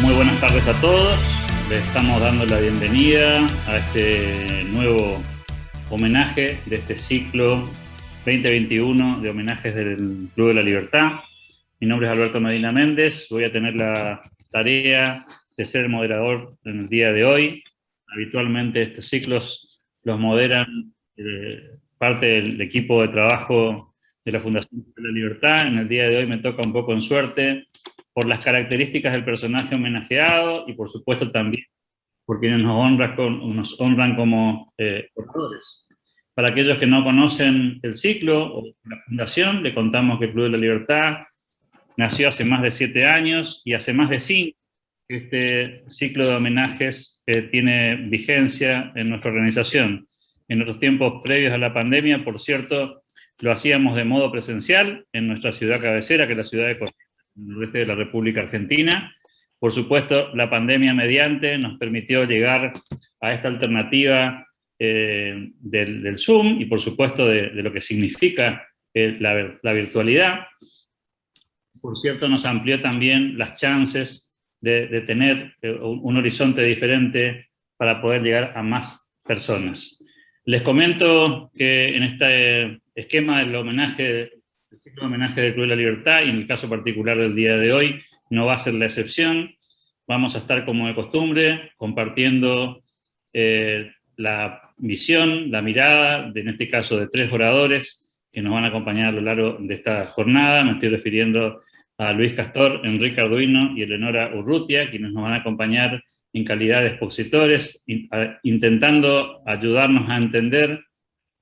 Muy buenas tardes a todos. Les estamos dando la bienvenida a este nuevo homenaje de este ciclo 2021 de homenajes del Club de la Libertad. Mi nombre es Alberto Medina Méndez. Voy a tener la tarea de ser moderador en el día de hoy. Habitualmente estos ciclos los moderan parte del equipo de trabajo de la Fundación Club de la Libertad. En el día de hoy me toca un poco en suerte por las características del personaje homenajeado y por supuesto también por quienes nos honran como oradores. Para aquellos que no conocen el ciclo o la fundación, le contamos que el Club de la Libertad nació hace más de 7 años y hace más de 5 que este ciclo de homenajes tiene vigencia en nuestra organización. En otros tiempos previos a la pandemia, por cierto, lo hacíamos de modo presencial en nuestra ciudad cabecera, que es la ciudad de Corrientes, en el noreste de la República Argentina. Por supuesto, la pandemia mediante nos permitió llegar a esta alternativa del Zoom y por supuesto de lo que significa la virtualidad. Por cierto, nos amplió también las chances de tener un horizonte diferente para poder llegar a más personas. Les comento que en este esquema del homenaje, el ciclo de homenaje del Club de la Libertad, y en el caso particular del día de hoy, no va a ser la excepción. Vamos a estar, como de costumbre, compartiendo la visión, la mirada, en este caso de 3 oradores que nos van a acompañar a lo largo de esta jornada. Me estoy refiriendo a Luis Castor, Enrique Arduino y Eleonora Urrutia, quienes nos van a acompañar en calidad de expositores, intentando ayudarnos a entender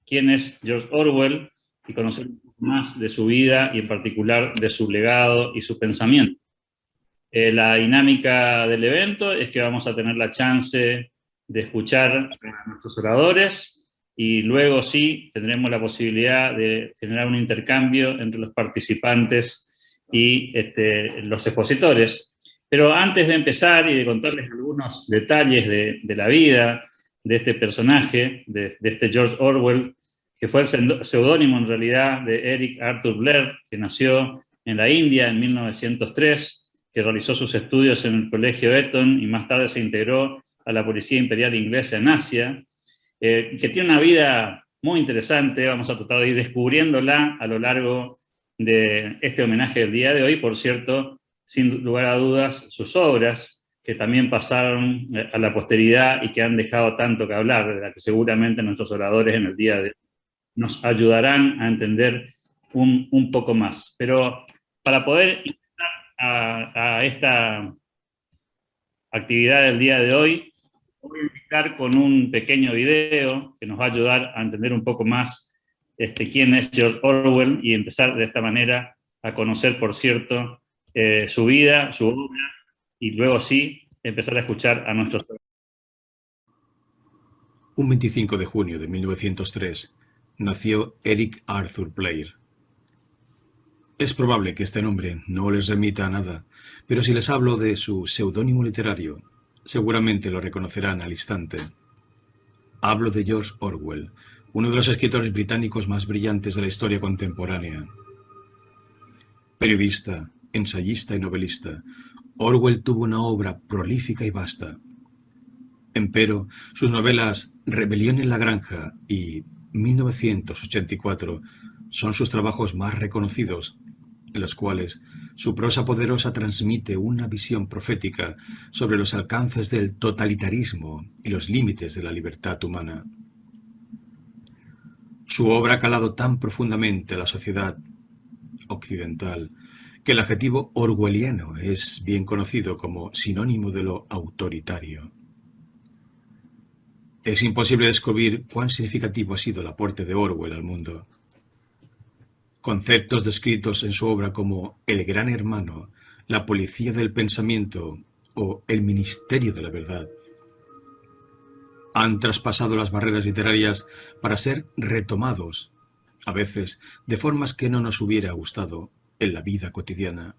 quién es George Orwell y conocer un poco más de su vida y en particular de su legado y su pensamiento. La dinámica del evento es que vamos a tener la chance de escuchar a nuestros oradores y luego sí tendremos la posibilidad de generar un intercambio entre los participantes y los expositores. Pero antes de empezar y de contarles algunos detalles de la vida de este personaje, de este George Orwell, que fue el seudónimo en realidad de Eric Arthur Blair, que nació en la India en 1903, que realizó sus estudios en el Colegio Eton y más tarde se integró a la Policía Imperial Inglesa en Asia, que tiene una vida muy interesante. Vamos a tratar de ir descubriéndola a lo largo de este homenaje del día de hoy. Por cierto, sin lugar a dudas, sus obras, que también pasaron a la posteridad y que han dejado tanto que hablar, de la que seguramente nuestros oradores en el día de hoy nos ayudarán a entender un poco más. Pero para poder ingresar a esta actividad del día de hoy, voy a invitar con un pequeño video que nos va a ayudar a entender un poco más quién es George Orwell y empezar de esta manera a conocer, por cierto, su vida, su obra, y luego sí empezar a escuchar a nuestros... Un 25 de junio de 1903 nació Eric Arthur Blair. Es probable que este nombre no les remita a nada, pero si les hablo de su seudónimo literario, seguramente lo reconocerán al instante. Hablo de George Orwell, uno de los escritores británicos más brillantes de la historia contemporánea. Periodista, ensayista y novelista, Orwell tuvo una obra prolífica y vasta. Empero, sus novelas Rebelión en la Granja y 1984 son sus trabajos más reconocidos, en los cuales su prosa poderosa transmite una visión profética sobre los alcances del totalitarismo y los límites de la libertad humana. Su obra ha calado tan profundamente a la sociedad occidental que el adjetivo orwelliano es bien conocido como sinónimo de lo autoritario. Es imposible descubrir cuán significativo ha sido el aporte de Orwell al mundo. Conceptos descritos en su obra como el gran hermano, la policía del pensamiento o el ministerio de la verdad han traspasado las barreras literarias para ser retomados, a veces de formas que no nos hubiera gustado, en la vida cotidiana.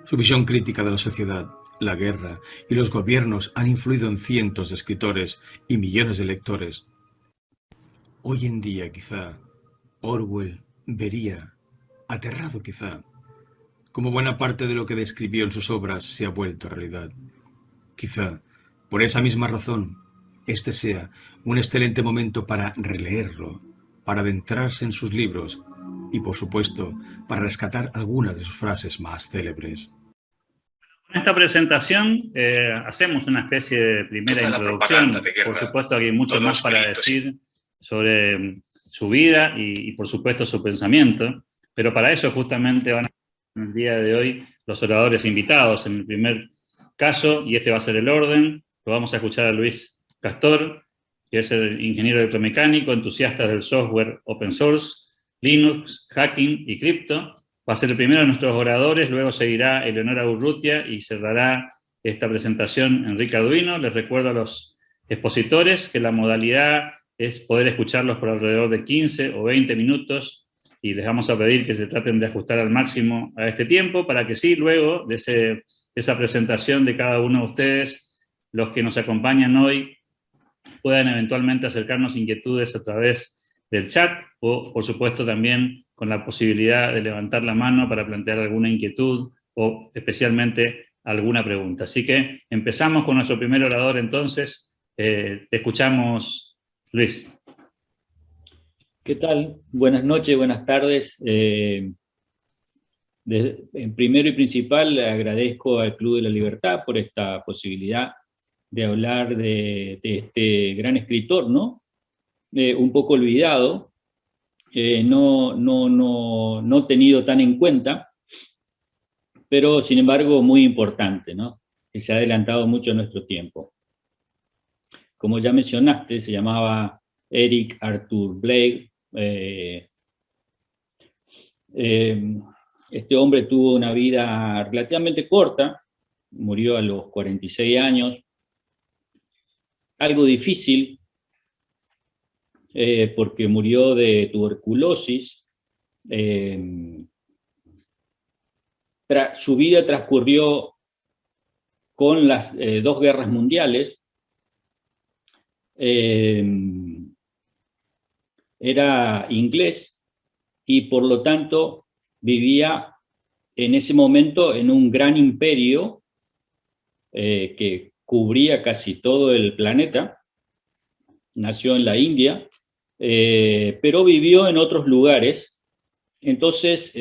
Su visión crítica de la sociedad, la guerra y los gobiernos han influido en cientos de escritores y millones de lectores. Hoy en día, quizá, Orwell vería, aterrado quizá, como buena parte de lo que describió en sus obras se ha vuelto realidad. Quizá, por esa misma razón, este sea un excelente momento para releerlo, para adentrarse en sus libros y, por supuesto, para rescatar algunas de sus frases más célebres. En esta presentación hacemos una especie de primera introducción. Por supuesto, aquí hay mucho más para decir sobre su vida y, por supuesto, su pensamiento. Pero para eso justamente van a en el día de hoy los oradores invitados. En el primer caso, y este va a ser el orden, lo vamos a escuchar a Luis Castor, que es el ingeniero electromecánico, entusiasta del software open source, Linux, hacking y cripto. Va a ser el primero de nuestros oradores, luego seguirá Eleonora Urrutia y cerrará esta presentación Enrique Arduino. Les recuerdo a los expositores que la modalidad es poder escucharlos por alrededor de 15 o 20 minutos y les vamos a pedir que se traten de ajustar al máximo a este tiempo para que sí, luego de esa presentación de cada uno de ustedes, los que nos acompañan hoy puedan eventualmente acercarnos inquietudes a través del chat o, por supuesto, también con la posibilidad de levantar la mano para plantear alguna inquietud o especialmente alguna pregunta. Así que empezamos con nuestro primer orador entonces. Te escuchamos, Luis. ¿Qué tal? Buenas noches, buenas tardes. En primero y principal, agradezco al Club de la Libertad por esta posibilidad de hablar de este gran escritor, ¿no? Un poco olvidado, no tenido tan en cuenta, pero sin embargo muy importante, ¿no? Que se ha adelantado mucho en nuestro tiempo. Como ya mencionaste, se llamaba Eric Arthur Blake. Este hombre tuvo una vida relativamente corta, murió a los 46 años, algo difícil, porque murió de tuberculosis. Su vida transcurrió con las dos guerras mundiales. Era inglés y por lo tanto vivía en ese momento en un gran imperio que cubría casi todo el planeta. Nació en la India, pero vivió en otros lugares, entonces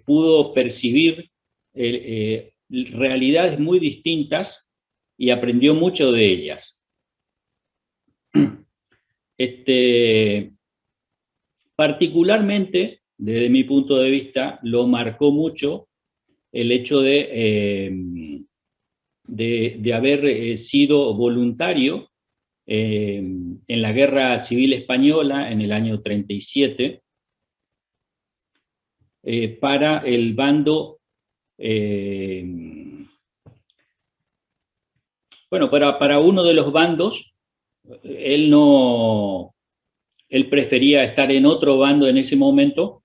pudo percibir realidades muy distintas y aprendió mucho de ellas. Particularmente, desde mi punto de vista, lo marcó mucho el hecho de haber sido voluntario en la Guerra Civil Española en el año 37 para el bando, bueno, para uno de los bandos. Él prefería estar en otro bando en ese momento,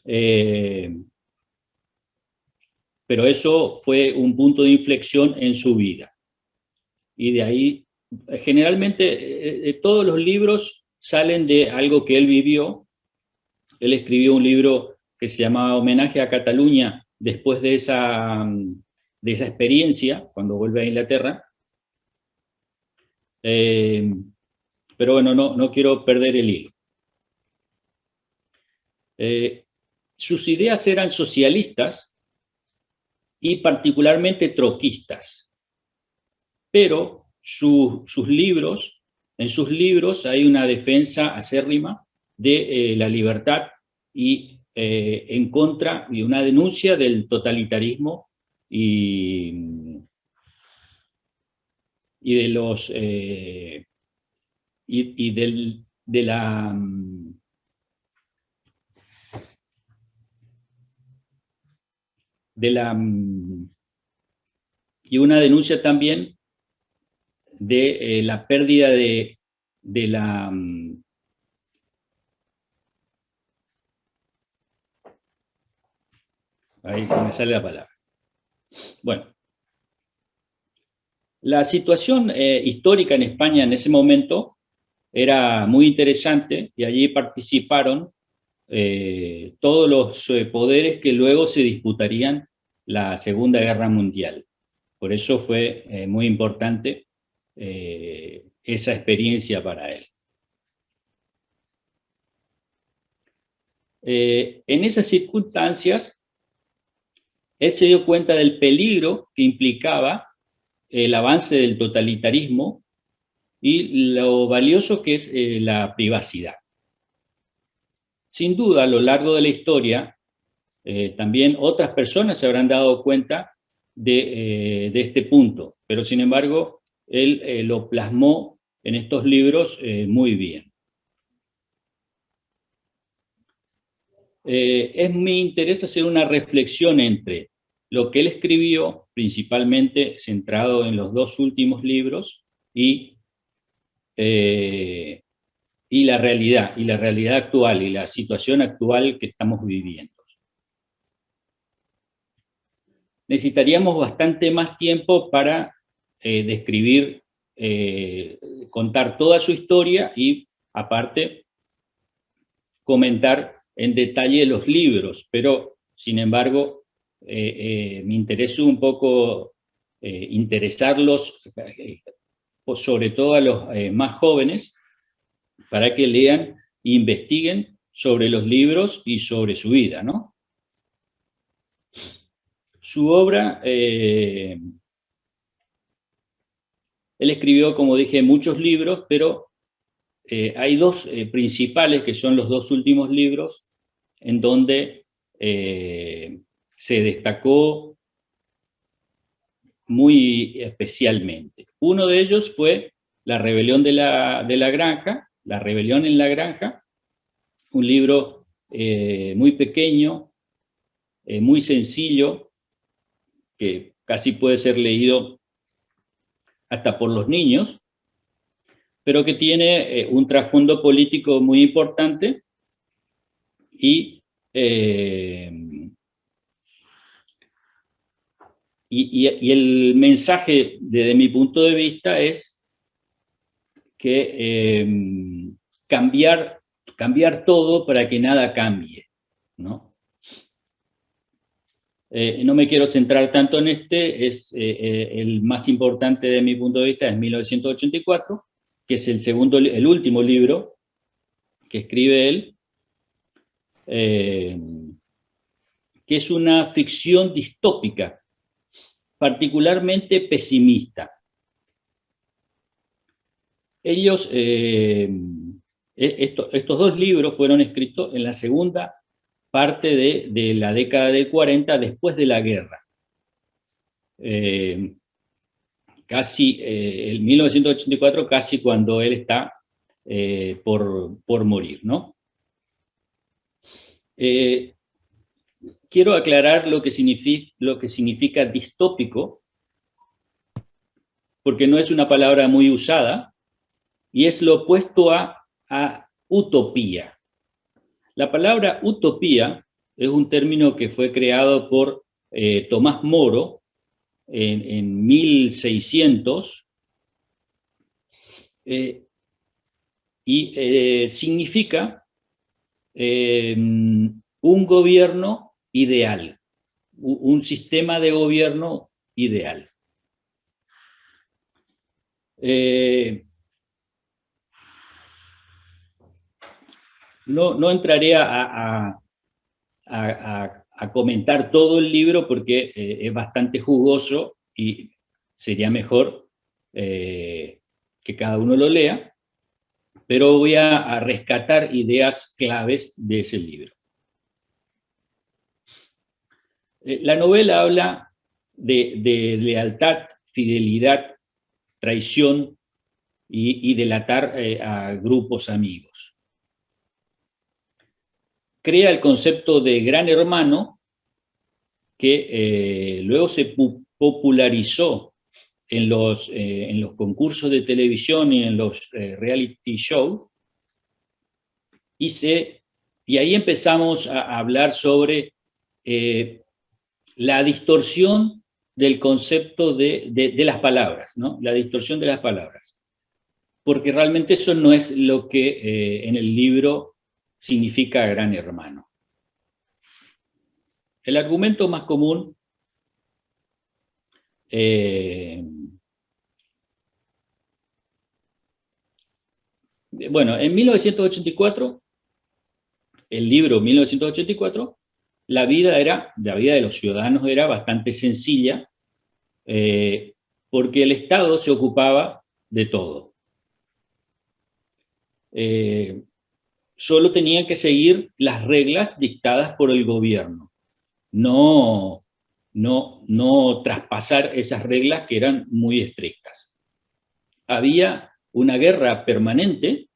pero eso fue un punto de inflexión en su vida. Y de ahí, generalmente, todos los libros salen de algo que él vivió. Él escribió un libro que se llamaba Homenaje a Cataluña después de esa experiencia, cuando vuelve a Inglaterra. Pero bueno, no quiero perder el hilo. Sus ideas eran socialistas y particularmente troquistas, pero en sus libros hay una defensa acérrima de la libertad y en contra y una denuncia del totalitarismo y de los y una denuncia también de la pérdida de la ahí me sale la palabra. Bueno, la situación histórica en España en ese momento era muy interesante y allí participaron todos los poderes que luego se disputarían la Segunda Guerra Mundial. Por eso fue muy importante esa experiencia para él. En esas circunstancias, él se dio cuenta del peligro que implicaba el avance del totalitarismo y lo valioso que es la privacidad. Sin duda, a lo largo de la historia, también otras personas se habrán dado cuenta de este punto, pero sin embargo, él lo plasmó en estos libros muy bien. Me interesa hacer una reflexión entre lo que él escribió, principalmente centrado en los dos últimos libros, y la realidad actual, y la situación actual que estamos viviendo. Necesitaríamos bastante más tiempo para describir, contar toda su historia y, aparte, comentar en detalle los libros, pero, sin embargo, me interesó un poco interesarlos, sobre todo a los más jóvenes, para que lean e investiguen sobre los libros y sobre su vida, ¿no? Su obra, él escribió, como dije, muchos libros, pero hay dos principales, que son los dos últimos libros, en donde se destacó muy especialmente. Uno de ellos fue La rebelión de la granja, La rebelión en la granja, un libro muy pequeño, muy sencillo, que casi puede ser leído hasta por los niños, pero que tiene un trasfondo político muy importante y el mensaje, desde mi punto de vista, es que cambiar todo para que nada cambie, ¿no? No me quiero centrar tanto en el más importante de mi punto de vista es 1984, que es el último libro que escribe él, que es una ficción distópica, particularmente pesimista. Estos dos libros fueron escritos en la segunda parte de la década del 40, después de la guerra. En 1984, casi cuando él está por morir, ¿no? Quiero aclarar lo que significa distópico, porque no es una palabra muy usada, y es lo opuesto a utopía. La palabra utopía es un término que fue creado por Tomás Moro en 1600, y significa un gobierno ideal, un sistema de gobierno ideal. No entraré a comentar todo el libro porque es bastante jugoso y sería mejor que cada uno lo lea, pero voy a rescatar ideas claves de ese libro. La novela habla de lealtad, fidelidad, traición y delatar a grupos amigos. Crea el concepto de gran hermano que luego se popularizó en los concursos de televisión y en los reality shows, y ahí empezamos a hablar sobre la distorsión del concepto de las palabras, ¿no? La distorsión de las palabras. Porque realmente eso no es lo que en el libro significa gran hermano. El argumento más común bueno, en 1984, el libro 1984, la vida de los ciudadanos era bastante sencilla, porque el Estado se ocupaba de todo. Solo tenían que seguir las reglas dictadas por el gobierno, no traspasar esas reglas que eran muy estrictas. Había una guerra permanente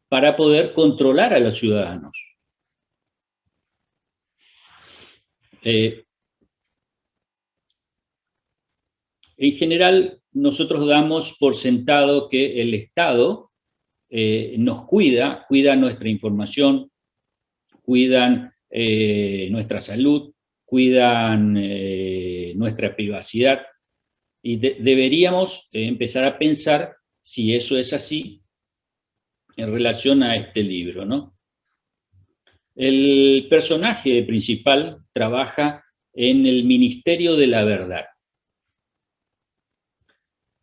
para poder controlar a los ciudadanos. En general, nosotros damos por sentado que el Estado nos cuida nuestra información, cuidan nuestra salud, cuidan nuestra privacidad, y deberíamos empezar a pensar si eso es así en relación a este libro, ¿no? El personaje principal trabaja en el Ministerio de la Verdad.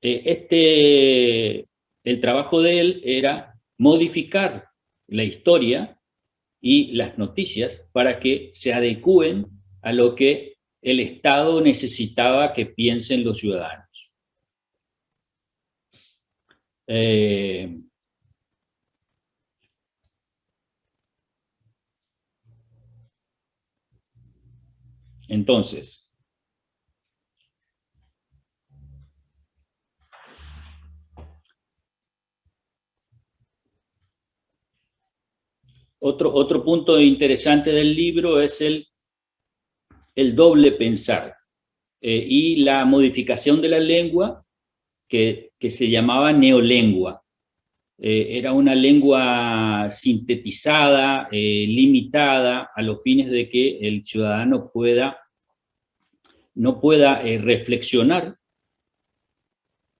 El trabajo de él era modificar la historia y las noticias para que se adecúen a lo que el Estado necesitaba que piensen los ciudadanos. Entonces, otro punto interesante del libro es el doble pensar y la modificación de la lengua que se llamaba neolengua. Era una lengua sintetizada, limitada, a los fines de que el ciudadano no pueda reflexionar,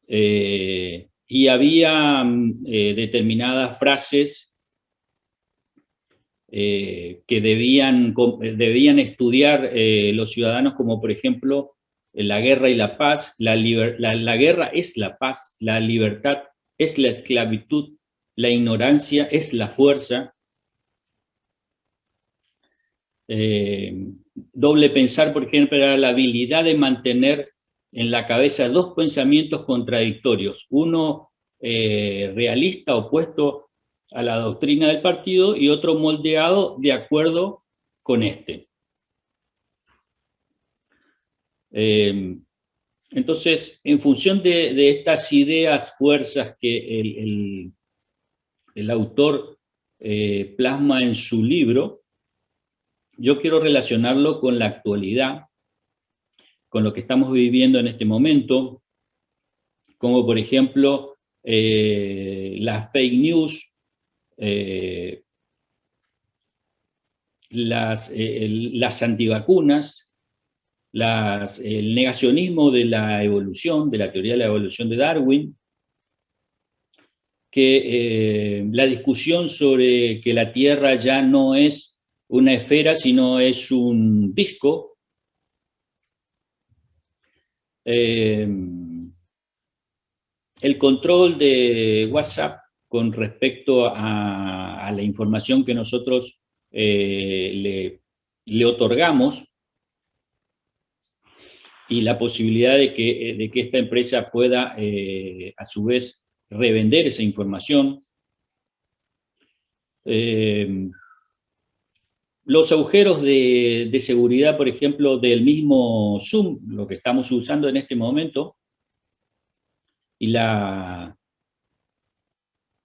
y había determinadas frases que debían estudiar los ciudadanos, como por ejemplo, la guerra y la paz, la guerra es la paz, la libertad es la esclavitud, la ignorancia es la fuerza. Doble pensar, por ejemplo, era la habilidad de mantener en la cabeza dos pensamientos contradictorios, uno realista, opuesto a la doctrina del partido, y otro moldeado de acuerdo con este. Entonces, en función de estas ideas, fuerzas que el autor plasma en su libro, yo quiero relacionarlo con la actualidad, con lo que estamos viviendo en este momento, como por ejemplo las fake news, las antivacunas, el negacionismo de la evolución, de la teoría de la evolución de Darwin, que la discusión sobre que la Tierra ya no es una esfera, sino es un disco. El control de WhatsApp con respecto a la información que nosotros le otorgamos, y la posibilidad de que esta empresa pueda, a su vez, revender esa información. Los agujeros de seguridad, por ejemplo, del mismo Zoom, lo que estamos usando en este momento, y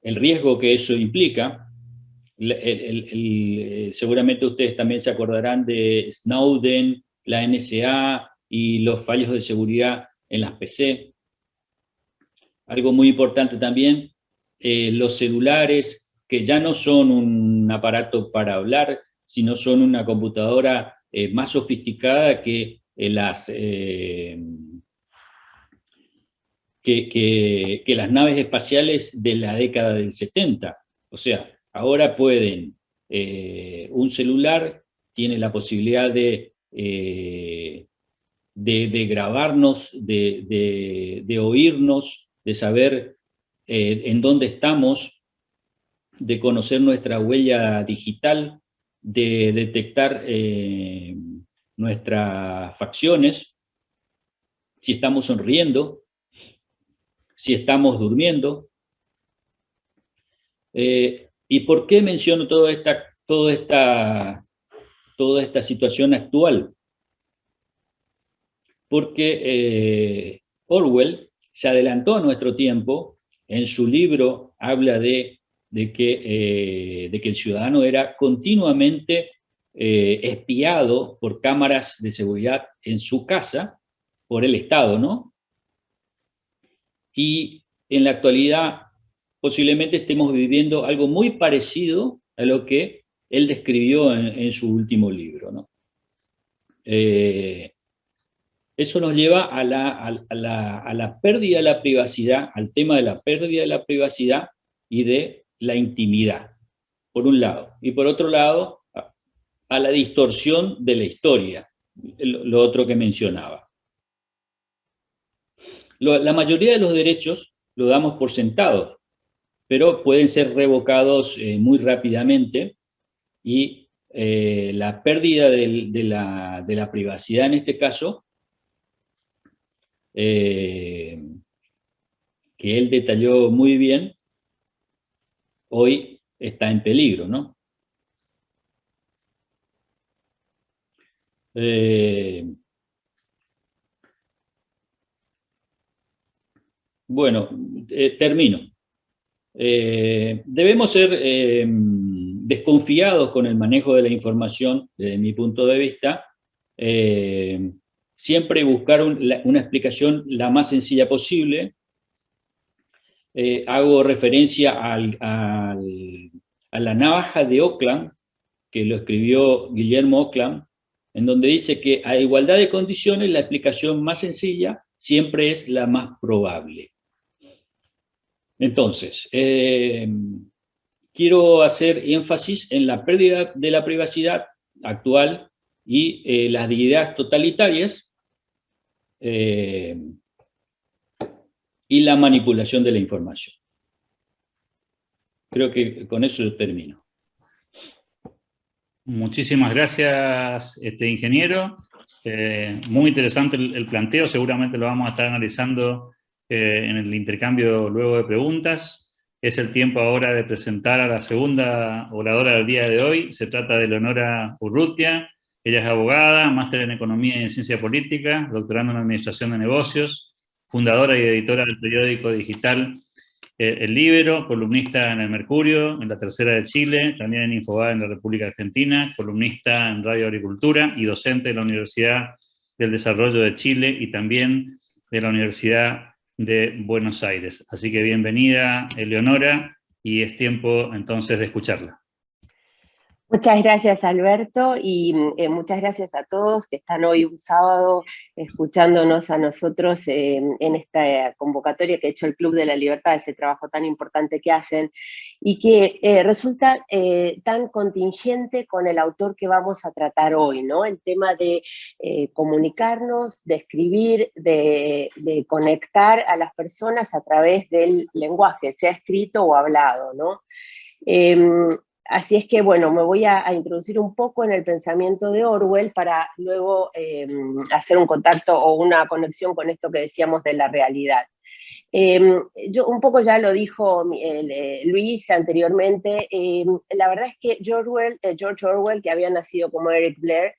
el riesgo que eso implica. Seguramente ustedes también se acordarán de Snowden, la NSA y los fallos de seguridad en las PC. Algo muy importante también, los celulares, que ya no son un aparato para hablar, sino son una computadora más sofisticada que las naves espaciales de la década del 70. O sea, ahora pueden un celular, tiene la posibilidad de grabarnos, de oírnos, de saber en dónde estamos, de conocer nuestra huella digital, de detectar nuestras facciones, si estamos sonriendo, si estamos durmiendo. ¿Y por qué menciono toda esta situación actual? Porque Orwell se adelantó a nuestro tiempo. En su libro habla de que el ciudadano era continuamente espiado por cámaras de seguridad en su casa, por el Estado, ¿no? Y en la actualidad posiblemente estemos viviendo algo muy parecido a lo que él describió en su último libro, ¿no? Eso nos lleva a la pérdida de la privacidad, al tema de la pérdida de la privacidad y de la intimidad, por un lado. Y por otro lado, a la distorsión de la historia, lo otro que mencionaba. La mayoría de los derechos lo damos por sentados, pero pueden ser revocados muy rápidamente, y la pérdida de la privacidad en este caso, que él detalló muy bien, hoy está en peligro, ¿no? Bueno, termino. Debemos ser desconfiados con el manejo de la información, desde mi punto de vista. Siempre buscar una explicación la más sencilla posible. Hago referencia a la navaja de Ockham, que lo escribió Guillermo Ockham, en donde dice que a igualdad de condiciones la explicación más sencilla siempre es la más probable. Entonces, quiero hacer énfasis en la pérdida de la privacidad actual y las ideas totalitarias y la manipulación de la información. Creo que con eso yo termino. Muchísimas gracias, ingeniero. Muy interesante el planteo, seguramente lo vamos a estar analizando en el intercambio luego de preguntas. Es el tiempo ahora de presentar a la segunda oradora del día de hoy. Se trata de Leonora Urrutia. Ella es abogada, máster en Economía y en Ciencia Política, doctorando en Administración de Negocios, fundadora y editora del periódico digital El Líbero, columnista en El Mercurio, en La Tercera de Chile, también en Infobae en la República Argentina, columnista en Radio Agricultura y docente en la Universidad del Desarrollo de Chile y también de la Universidad de Buenos Aires. Así que bienvenida, Eleonora, y es tiempo entonces de escucharla. Muchas gracias, Alberto, y muchas gracias a todos que están hoy un sábado escuchándonos a nosotros en esta convocatoria que ha hecho el Club de la Libertad, ese trabajo tan importante que hacen, y que resulta tan contingente con el autor que vamos a tratar hoy, ¿no? El tema de comunicarnos, de escribir, de conectar a las personas a través del lenguaje, sea escrito o hablado, ¿no? Así es que, bueno, me voy a introducir un poco en el pensamiento de Orwell para luego hacer un contacto o una conexión con esto que decíamos de la realidad. Yo un poco ya lo dijo Luis anteriormente, la verdad es que George Orwell, que había nacido como Eric Blair,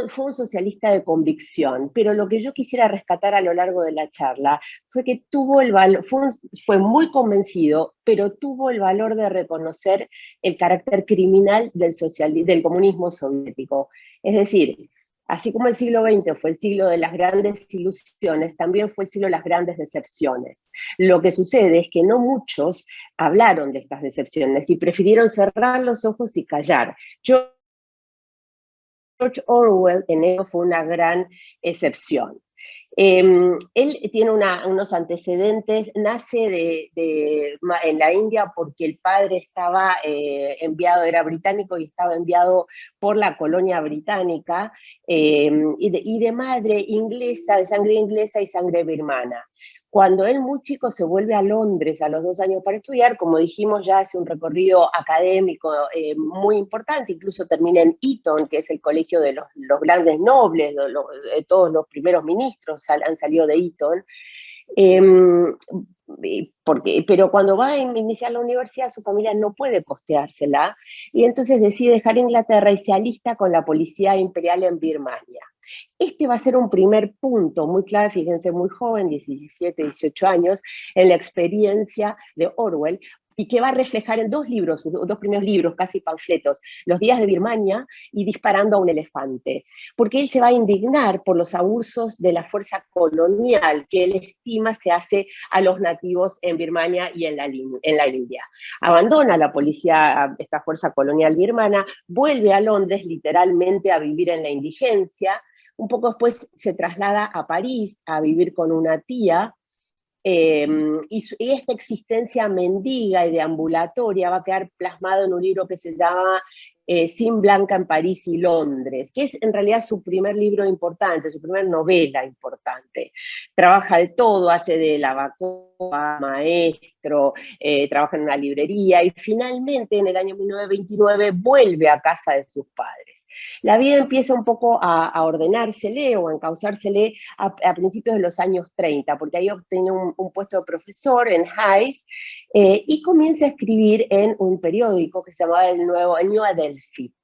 fue un socialista de convicción, pero lo que yo quisiera rescatar a lo largo de la charla fue que tuvo el valor, fue muy convencido, pero tuvo el valor de reconocer el carácter criminal del comunismo soviético. Es decir, así como el siglo XX fue el siglo de las grandes ilusiones, también fue el siglo de las grandes decepciones. Lo que sucede es que no muchos hablaron de estas decepciones y prefirieron cerrar los ojos y callar. George Orwell en ello fue una gran excepción. Él tiene unos antecedentes, nace en la India porque el padre estaba enviado, era británico y estaba enviado por la colonia británica, y de madre inglesa, de sangre inglesa y sangre birmana. Cuando él muy chico se vuelve a Londres a los 2 años para estudiar, como dijimos, ya hace un recorrido académico muy importante, incluso termina en Eton, que es el colegio de los grandes nobles, todos los primeros ministros han salido de Eton. Pero cuando va a iniciar la universidad, su familia no puede costeársela, y entonces decide dejar Inglaterra y se alista con la policía imperial en Birmania. Este va a ser un primer punto muy claro, fíjense, muy joven, 17, 18 años, en la experiencia de Orwell, y que va a reflejar en 2 libros, sus 2 primeros libros, casi panfletos, Los días de Birmania y Disparando a un elefante, porque él se va a indignar por los abusos de la fuerza colonial que él estima se hace a los nativos en Birmania y en la India. Abandona la policía, esta fuerza colonial birmana, vuelve a Londres literalmente a vivir en la indigencia. Un poco después se traslada a París a vivir con una tía, y esta existencia mendiga y deambulatoria va a quedar plasmado en un libro que se llama Sin Blanca en París y Londres, que es en realidad su primer libro importante, su primera novela importante. Trabaja de todo, hace de lavacoa, maestro, trabaja en una librería y finalmente en el año 1929 vuelve a casa de sus padres. La vida empieza un poco a ordenársele o a encauzársele a principios de los años 30, porque ahí obtiene un puesto de profesor en Hayes, y comienza a escribir en un periódico que se llamaba el New Adelphi.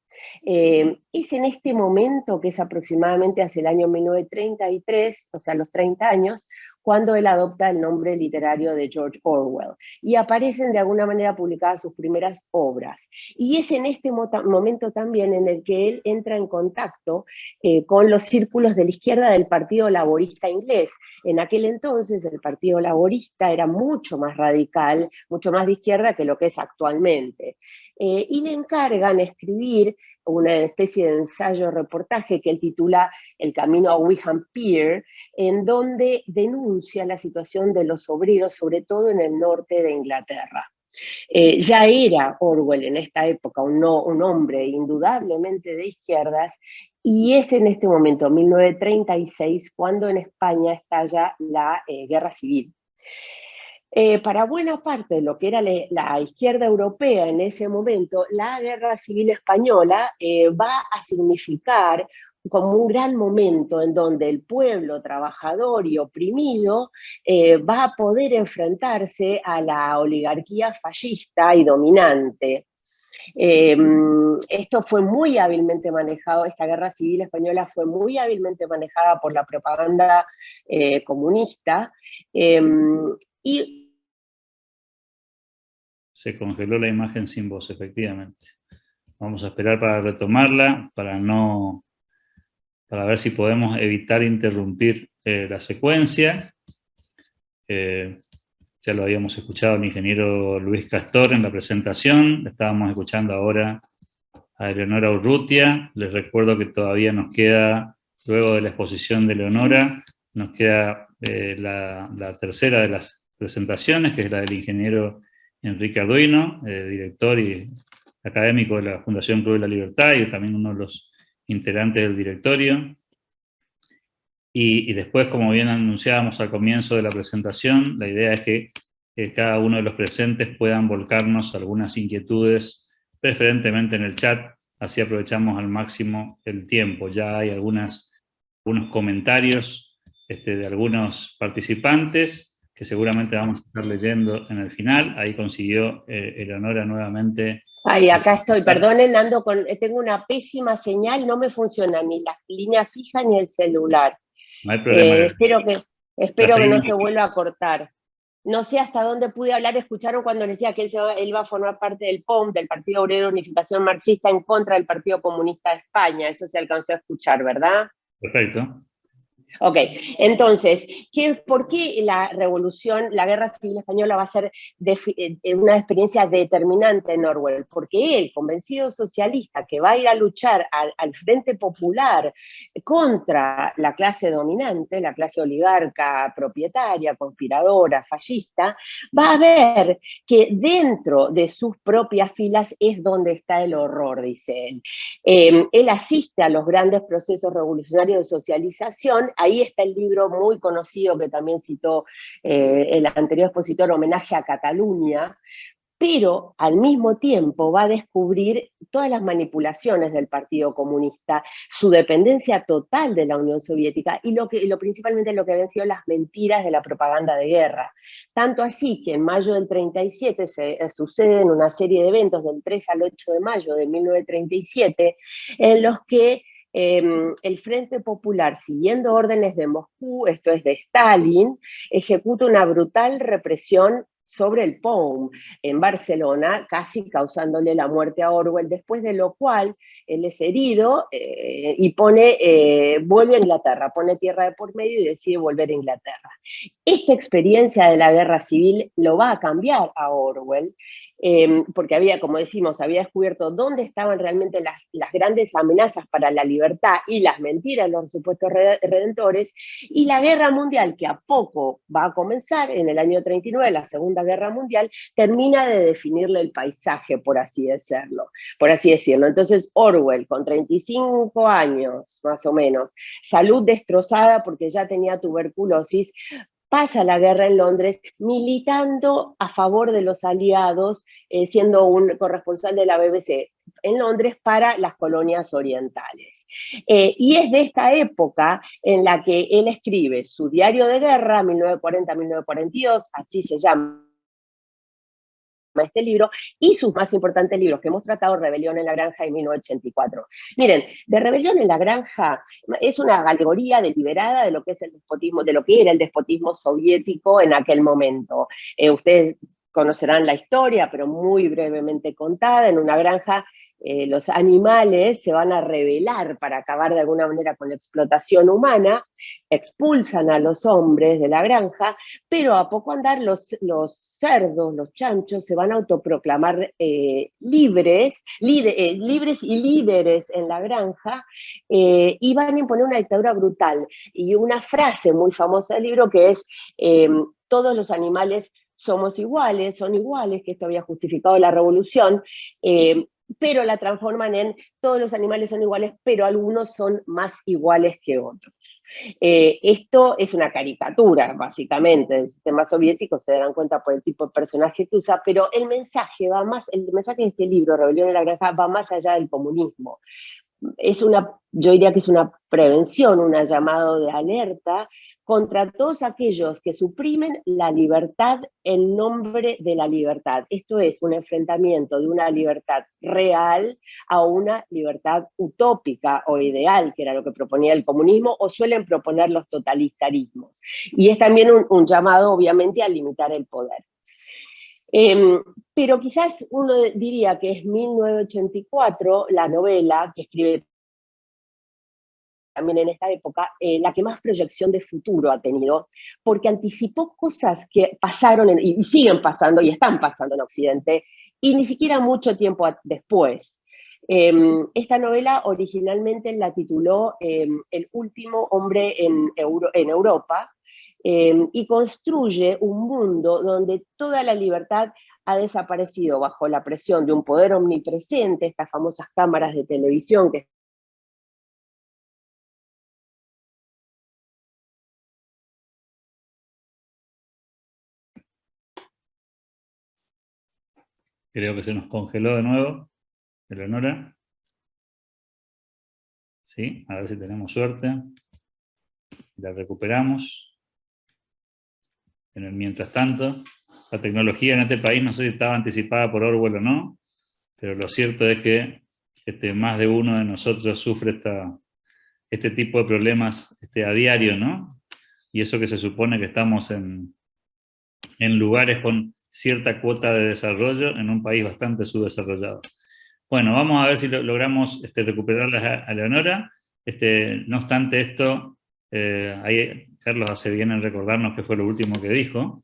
Es en este momento, que es aproximadamente hacia el año 1933, o sea, los 30 años, cuando él adopta el nombre literario de George Orwell, y aparecen de alguna manera publicadas sus primeras obras. Y es en este momento también en el que él entra en contacto con los círculos de la izquierda del Partido Laborista inglés. En aquel entonces el Partido Laborista era mucho más radical, mucho más de izquierda que lo que es actualmente. Y le encargan escribir una especie de ensayo-reportaje que él titula El camino a Wickham Pier, en donde denuncia la situación de los obreros, sobre todo en el norte de Inglaterra. Ya era Orwell en esta época un hombre indudablemente de izquierdas, y es en este momento, 1936, cuando en España estalla la Guerra Civil. Para buena parte de lo que era la izquierda europea en ese momento, la Guerra Civil Española va a significar como un gran momento en donde el pueblo trabajador y oprimido va a poder enfrentarse a la oligarquía fascista y dominante. Esto fue muy hábilmente manejado, esta guerra civil española fue muy hábilmente manejada por la propaganda comunista, y Se congeló la imagen sin voz, efectivamente. Vamos a esperar para retomarla, para ver si podemos evitar interrumpir la secuencia. Ya lo habíamos escuchado al ingeniero Luis Castor en la presentación, estábamos escuchando ahora a Eleonora Urrutia. Les recuerdo que todavía nos queda, luego de la exposición de Eleonora, nos queda la tercera de las presentaciones, que es la del ingeniero Enrique Arduino, director y académico de la Fundación Club de la Libertad y también uno de los integrantes del directorio. Y después, como bien anunciábamos al comienzo de la presentación, la idea es que cada uno de los presentes puedan volcarnos algunas inquietudes, preferentemente en el chat, así aprovechamos al máximo el tiempo. Ya hay algunos comentarios de algunos participantes que seguramente vamos a estar leyendo en el final. Ahí consiguió Eleonora nuevamente. Ay, acá estoy, perdonen, tengo una pésima señal, no me funciona ni la línea fija ni el celular. No hay problema. Espero que no se vuelva a cortar. No sé hasta dónde pude hablar. Escucharon cuando decía que él va a formar parte del POM, del Partido Obrero de Unificación Marxista, en contra del Partido Comunista de España. Eso se alcanzó a escuchar, ¿verdad? Perfecto. Ok, entonces, ¿por qué la revolución, la guerra civil española va a ser una experiencia determinante en Orwell? Porque él, convencido socialista, que va a ir a luchar al Frente Popular contra la clase dominante, la clase oligarca, propietaria, conspiradora, fascista, va a ver que dentro de sus propias filas es donde está el horror, dice él. Él asiste a los grandes procesos revolucionarios de socialización. Ahí está el libro muy conocido que también citó el anterior expositor, Homenaje a Cataluña, pero al mismo tiempo va a descubrir todas las manipulaciones del Partido Comunista, su dependencia total de la Unión Soviética y principalmente lo que habían sido las mentiras de la propaganda de guerra. Tanto así que en mayo del 37 suceden una serie de eventos del 3 al 8 de mayo de 1937 en los que el Frente Popular, siguiendo órdenes de Moscú, esto es de Stalin, ejecuta una brutal represión sobre el POUM en Barcelona, casi causándole la muerte a Orwell, después de lo cual él es herido y vuelve a Inglaterra, pone tierra de por medio y decide volver a Inglaterra. Esta experiencia de la guerra civil lo va a cambiar a Orwell, porque había, como decimos, había descubierto dónde estaban realmente las grandes amenazas para la libertad y las mentiras, los supuestos redentores, y la guerra mundial, que a poco va a comenzar en el año 39, la Segunda Guerra Mundial, termina de definirle el paisaje, por así decirlo. Entonces Orwell, con 35 años más o menos, salud destrozada porque ya tenía tuberculosis, pasa la guerra en Londres militando a favor de los aliados, siendo un corresponsal de la BBC en Londres para las colonias orientales. Y es de esta época en la que él escribe su diario de guerra, 1940-1942, así se llama este libro, y sus más importantes libros que hemos tratado, Rebelión en la Granja y 1984. Miren, de Rebelión en la Granja es una alegoría deliberada de lo que es el despotismo, de lo que era el despotismo soviético en aquel momento. Ustedes conocerán la historia, pero muy brevemente contada. En una granja los animales se van a rebelar para acabar de alguna manera con la explotación humana, expulsan a los hombres de la granja, pero a poco andar los cerdos, los chanchos, se van a autoproclamar libres y líderes en la granja, y van a imponer una dictadura brutal. Y una frase muy famosa del libro que es, todos los animales son iguales, que esto había justificado la revolución, pero la transforman en todos los animales son iguales, pero algunos son más iguales que otros. Esto es una caricatura, básicamente, del sistema soviético, se darán cuenta por el tipo de personaje que usa, pero el mensaje de este libro, Rebelión en la Granja, va más allá del comunismo. Yo diría que es una prevención, un llamado de alerta contra todos aquellos que suprimen la libertad en nombre de la libertad. Esto es un enfrentamiento de una libertad real a una libertad utópica o ideal, que era lo que proponía el comunismo, o suelen proponer los totalitarismos. Y es también un llamado, obviamente, a limitar el poder. Pero quizás uno diría que es 1984, la novela que escribe también en esta época, la que más proyección de futuro ha tenido, porque anticipó cosas que pasaron y siguen pasando y están pasando en Occidente, y ni siquiera mucho tiempo después. Esta novela originalmente la tituló El último hombre en Europa, y construye un mundo donde toda la libertad ha desaparecido bajo la presión de un poder omnipresente, estas famosas cámaras de televisión que Creo que se nos congeló de nuevo, Eleonora. Sí, a ver si tenemos suerte. La recuperamos. Pero mientras tanto, la tecnología en este país no sé si estaba anticipada por Orwell o no, pero lo cierto es que más de uno de nosotros sufre este tipo de problemas a diario, ¿no? Y eso que se supone que estamos en lugares con cierta cuota de desarrollo en un país bastante subdesarrollado. Bueno, vamos a ver si logramos recuperar a Eleonora. No obstante esto, Ahí Carlos hace bien en recordarnos qué fue lo último que dijo,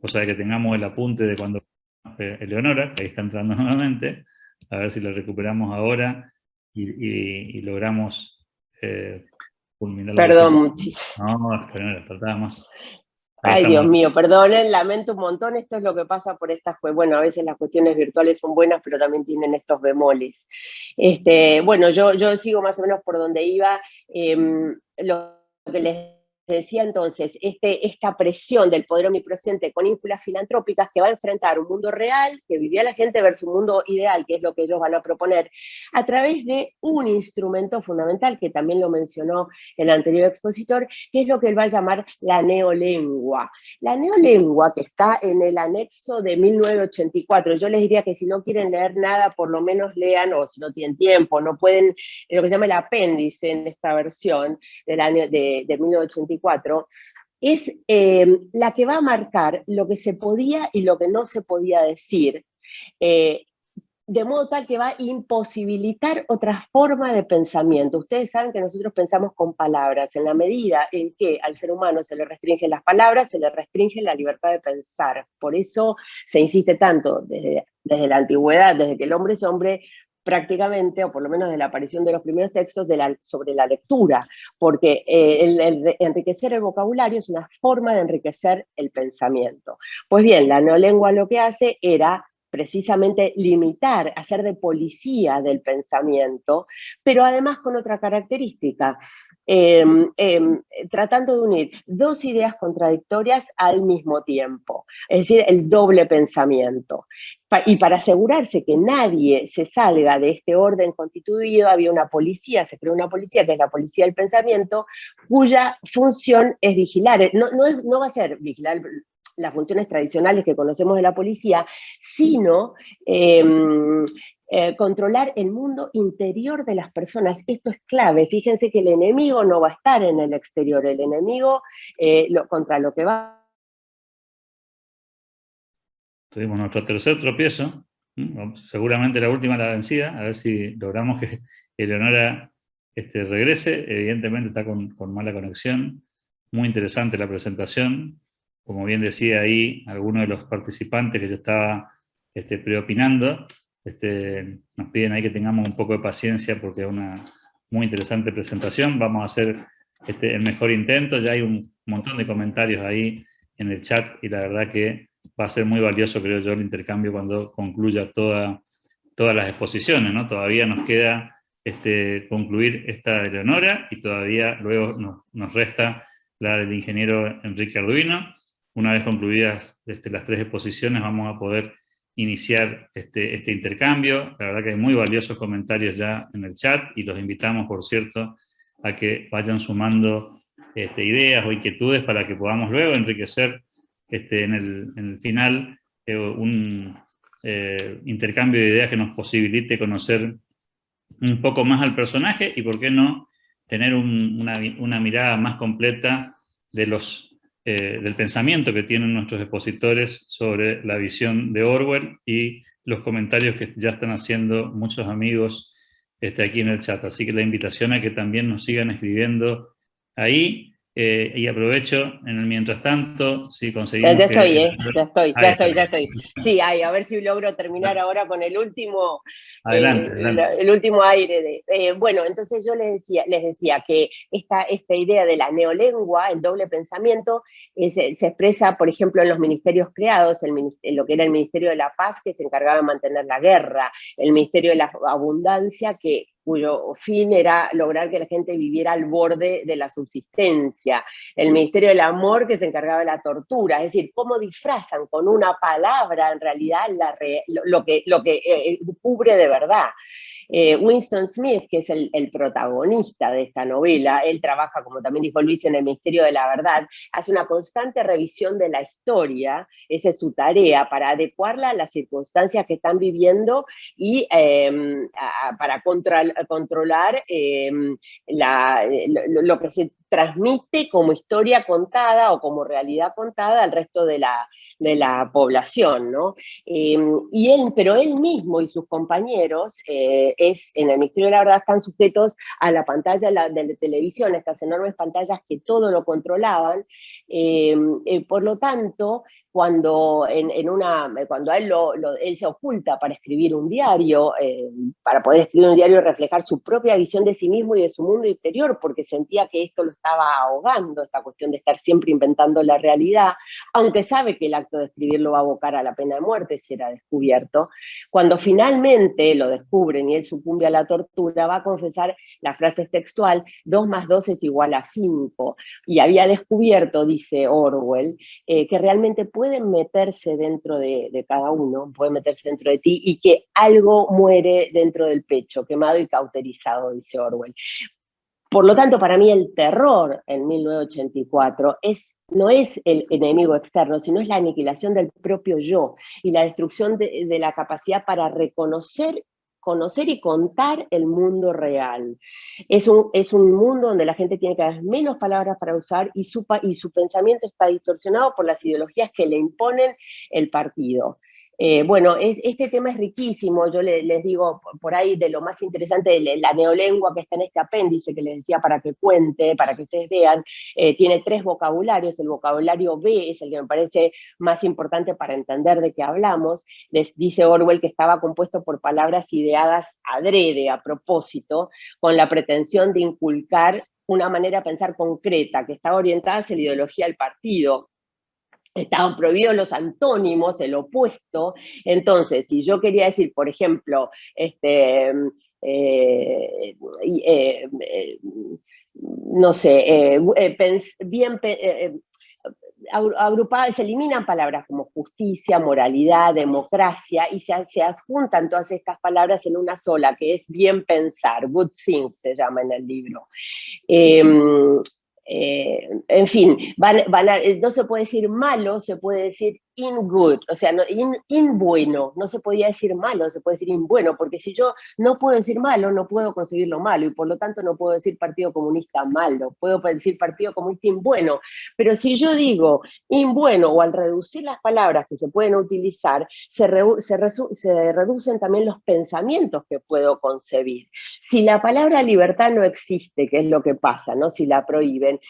cosa de que tengamos el apunte de cuando Eleonora, que ahí está entrando nuevamente, a ver si lo recuperamos ahora y logramos culminar la Perdón, no, Eleonora, faltaba más. Ay, Dios mío, perdonen, lamento un montón, esto es lo que pasa por estas, bueno, a veces las cuestiones virtuales son buenas, pero también tienen estos bemoles. Bueno, yo sigo más o menos por donde iba, lo que les decía entonces, esta presión del poder omnipresente con ínfulas filantrópicas que va a enfrentar un mundo real, que vivía la gente, versus un mundo ideal, que es lo que ellos van a proponer, a través de un instrumento fundamental, que también lo mencionó el anterior expositor, que es lo que él va a llamar la neolengua. La neolengua, que está en el anexo de 1984, yo les diría que si no quieren leer nada, por lo menos lean, o si no tienen tiempo, no pueden, lo que se llama el apéndice en esta versión del año de 1984, es la que va a marcar lo que se podía y lo que no se podía decir, de modo tal que va a imposibilitar otra forma de pensamiento. Ustedes saben que nosotros pensamos con palabras, en la medida en que al ser humano se le restringen las palabras, se le restringe la libertad de pensar. Por eso se insiste tanto desde la antigüedad, desde que el hombre es hombre, prácticamente, o por lo menos de la aparición de los primeros textos, sobre la lectura, porque el enriquecer el vocabulario es una forma de enriquecer el pensamiento. Pues bien, la neolengua lo que hace era precisamente limitar, hacer de policía del pensamiento, pero además con otra característica, tratando de unir dos ideas contradictorias al mismo tiempo, es decir, el doble pensamiento. Y para asegurarse que nadie se salga de este orden constituido, había una policía, se creó una policía, que es la policía del pensamiento, cuya función es vigilar, no va a ser vigilar las funciones tradicionales que conocemos de la policía, sino controlar el mundo interior de las personas. Esto es clave. Fíjense que el enemigo no va a estar en el exterior, el enemigo contra lo que va. Tuvimos nuestro tercer tropiezo, seguramente la última la vencida, a ver si logramos que Eleonora regrese. Evidentemente está con mala conexión. Muy interesante la presentación. Como bien decía ahí, alguno de los participantes que ya estaba preopinando, nos piden ahí que tengamos un poco de paciencia porque es una muy interesante presentación. Vamos a hacer el mejor intento. Ya hay un montón de comentarios ahí en el chat y la verdad que va a ser muy valioso, creo yo, el intercambio cuando concluya todas las exposiciones, ¿no? Todavía nos queda concluir esta de Eleonora y todavía luego nos resta la del ingeniero Enrique Arduino. Una vez concluidas las tres exposiciones vamos a poder iniciar este intercambio. La verdad que hay muy valiosos comentarios ya en el chat y los invitamos, por cierto, a que vayan sumando ideas o inquietudes para que podamos luego enriquecer en el final un intercambio de ideas que nos posibilite conocer un poco más al personaje y, por qué no, tener una mirada más completa del pensamiento que tienen nuestros expositores sobre la visión de Orwell y los comentarios que ya están haciendo muchos amigos aquí en el chat. Así que la invitación a que también nos sigan escribiendo ahí. Y aprovecho, en el mientras tanto, si conseguimos... Ya estoy. Sí, a ver si logro terminar ahora con el último... Adelante. El último aire. Bueno, entonces yo les decía que esta idea de la neolengua, el doble pensamiento, se expresa, por ejemplo, en los ministerios creados, lo que era el Ministerio de la Paz, que se encargaba de mantener la guerra, el Ministerio de la Abundancia, cuyo fin era lograr que la gente viviera al borde de la subsistencia, el Ministerio del Amor, que se encargaba de la tortura, es decir, cómo disfrazan con una palabra en realidad lo que cubre de verdad. Winston Smith, que es el protagonista de esta novela, él trabaja, como también dijo Luis, en el Ministerio de la Verdad, hace una constante revisión de la historia, esa es su tarea, para adecuarla a las circunstancias que están viviendo y para controlar lo que se transmite como historia contada o como realidad contada al resto de la población, ¿no? Pero él mismo y sus compañeros en el Ministerio de la Verdad están sujetos a la pantalla de la televisión, estas enormes pantallas que todo lo controlaban, por lo tanto, cuando a él se oculta para escribir un diario, para poder escribir un diario y reflejar su propia visión de sí mismo y de su mundo interior, porque sentía que esto lo estaba ahogando, esta cuestión de estar siempre inventando la realidad, aunque sabe que el acto de escribir lo va a abocar a la pena de muerte si era descubierto. Cuando finalmente lo descubren y él sucumbe a la tortura, va a confesar, la frase es textual, 2 más 2 es igual a 5, y había descubierto, dice Orwell, que realmente pueden meterse dentro de cada uno, pueden meterse dentro de ti, y que algo muere dentro del pecho, quemado y cauterizado, dice Orwell. Por lo tanto, para mí el terror en 1984 no es el enemigo externo, sino es la aniquilación del propio yo y la destrucción de la capacidad para reconocer, conocer y contar el mundo real. Es un mundo donde la gente tiene cada vez menos palabras para usar y su pensamiento está distorsionado por las ideologías que le imponen el partido. Bueno, este tema es riquísimo, yo les digo por ahí de lo más interesante de la neolengua que está en este apéndice que les decía para que cuente, para que ustedes vean, tiene 3 vocabularios, el vocabulario B es el que me parece más importante para entender de qué hablamos. Les dice Orwell que estaba compuesto por palabras ideadas adrede, a propósito, con la pretensión de inculcar una manera de pensar concreta, que estaba orientada hacia la ideología del partido. Estaban prohibidos los antónimos, el opuesto. Entonces, si yo quería decir, por ejemplo, no sé, agrupadas, se eliminan palabras como justicia, moralidad, democracia, y se adjuntan todas estas palabras en una sola, que es bien pensar, good think se llama en el libro. En fin, no se puede decir malo, se puede decir in good, o sea, in bueno, no se podía decir malo, se puede decir in bueno, porque si yo no puedo decir malo, no puedo conseguir lo malo, y por lo tanto no puedo decir Partido Comunista malo, puedo decir Partido Comunista in bueno, pero si yo digo in bueno, o al reducir las palabras que se pueden utilizar, se reducen también los pensamientos que puedo concebir. Si la palabra libertad no existe, que es lo que pasa, ¿no? Si la prohíben,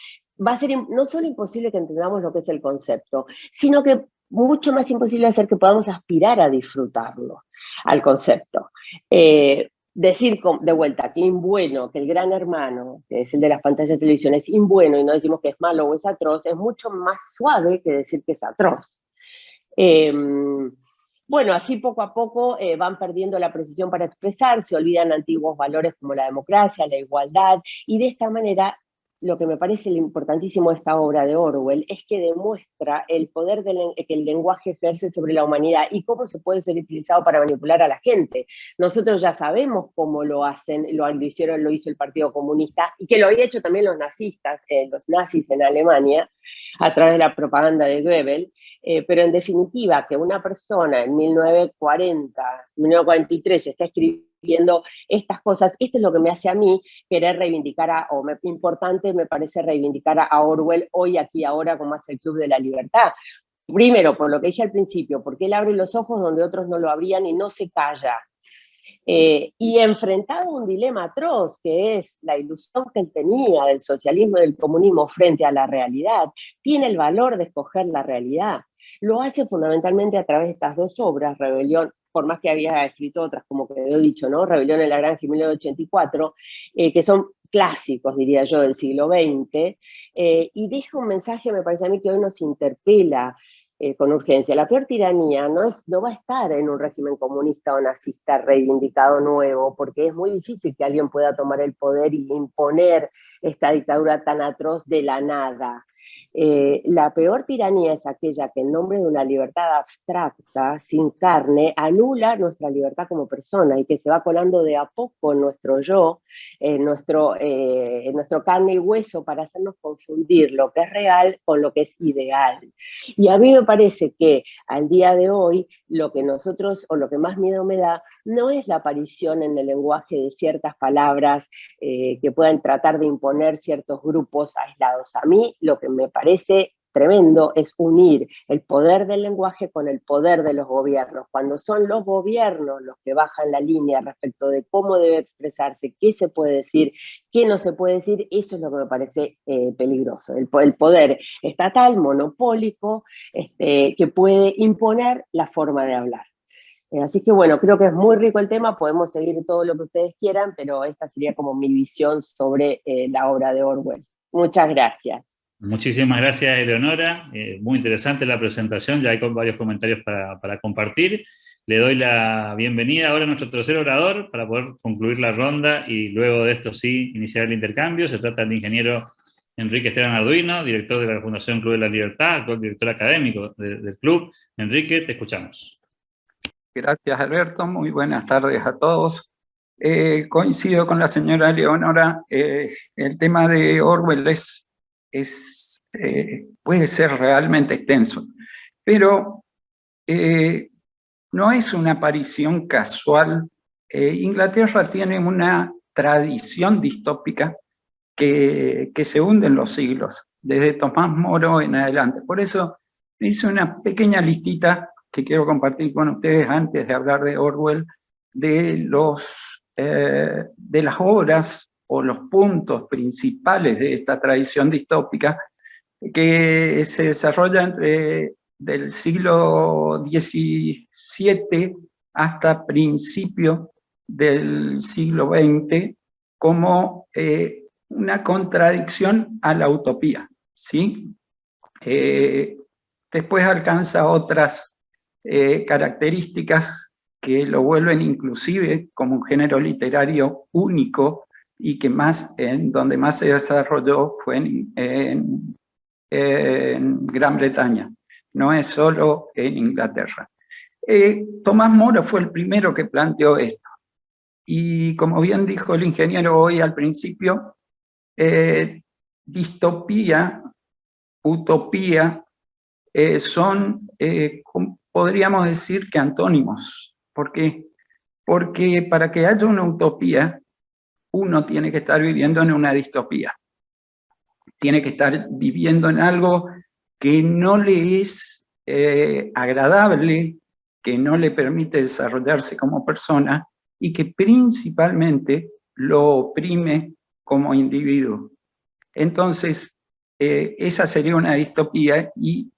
va a ser no solo imposible que entendamos lo que es el concepto, sino que mucho más imposible hacer que podamos aspirar a disfrutarlo, al concepto. Decir de vuelta que imbueno, que el gran hermano, que es el de las pantallas de televisión, es imbueno y no decimos que es malo o es atroz, es mucho más suave que decir que es atroz. Bueno, así poco a poco van perdiendo la precisión para expresar, se olvidan antiguos valores como la democracia, la igualdad, y de esta manera lo que me parece importantísimo de esta obra de Orwell es que demuestra el poder que el lenguaje ejerce sobre la humanidad y cómo se puede ser utilizado para manipular a la gente. Nosotros ya sabemos cómo lo hacen, lo hizo el Partido Comunista, y que lo había hecho también los nazistas, los nazis en Alemania, a través de la propaganda de Goebbels, pero en definitiva, que una persona en 1943 está escribiendo estas cosas, esto es lo que me hace a mí querer reivindicar importante me parece reivindicar a Orwell hoy, aquí, ahora, como hace el Club de la Libertad. Primero, por lo que dije al principio, porque él abre los ojos donde otros no lo abrían y no se calla. Y enfrentado a un dilema atroz, que es la ilusión que él tenía del socialismo y del comunismo frente a la realidad, tiene el valor de escoger la realidad. Lo hace fundamentalmente a través de estas 2 obras, Rebelión, por más que había escrito otras, como quedó dicho, ¿no? Rebelión en la Granja en 1984, que son clásicos, diría yo, del siglo XX, y deja un mensaje, me parece a mí, que hoy nos interpela con urgencia. La peor tiranía no va a estar en un régimen comunista o nazista reivindicado nuevo, porque es muy difícil que alguien pueda tomar el poder y imponer esta dictadura tan atroz de la nada. La peor tiranía es aquella que en nombre de una libertad abstracta, sin carne, anula nuestra libertad como persona y que se va colando de a poco en nuestro yo, en nuestro carne y hueso, para hacernos confundir lo que es real con lo que es ideal. Y a mí me parece que al día de hoy lo que nosotros, o lo que más miedo me da, no es la aparición en el lenguaje de ciertas palabras que puedan tratar de imponer imponer ciertos grupos aislados. A mí lo que me parece tremendo es unir el poder del lenguaje con el poder de los gobiernos. Cuando son los gobiernos los que bajan la línea respecto de cómo debe expresarse, qué se puede decir, qué no se puede decir, eso es lo que me parece peligroso. El poder estatal, monopólico, que puede imponer la forma de hablar. Así que bueno, creo que es muy rico el tema, podemos seguir todo lo que ustedes quieran, pero esta sería como mi visión sobre la obra de Orwell. Muchas gracias. Muchísimas gracias, Eleonora. Muy interesante la presentación, ya hay varios comentarios para compartir. Le doy la bienvenida ahora a nuestro tercer orador para poder concluir la ronda y luego de esto sí iniciar el intercambio. Se trata del ingeniero Enrique Esteban Arduino, director de la Fundación Club de la Libertad, actual director académico del club. Enrique, te escuchamos. Gracias, Alberto. Muy buenas tardes a todos. Coincido con la señora Eleonora. El tema de Orwell puede ser realmente extenso, pero no es una aparición casual. Inglaterra tiene una tradición distópica que se hunde en los siglos, desde Tomás Moro en adelante. Por eso hice una pequeña listita que quiero compartir con ustedes antes de hablar de Orwell, de las obras o los puntos principales de esta tradición distópica que se desarrolla entre del siglo XVII hasta principio del siglo XX como una contradicción a la utopía, ¿sí? Después alcanza otras características que lo vuelven inclusive como un género literario único y que donde más se desarrolló fue en Gran Bretaña, no es solo en Inglaterra. Tomás Moro fue el primero que planteó esto, y como bien dijo el ingeniero hoy al principio, distopía, utopía, son, podríamos decir que antónimos. ¿Por qué? Porque para que haya una utopía, uno tiene que estar viviendo en una distopía. Tiene que estar viviendo en algo que no le es agradable, que no le permite desarrollarse como persona y que principalmente lo oprime como individuo. Entonces, esa sería una distopía y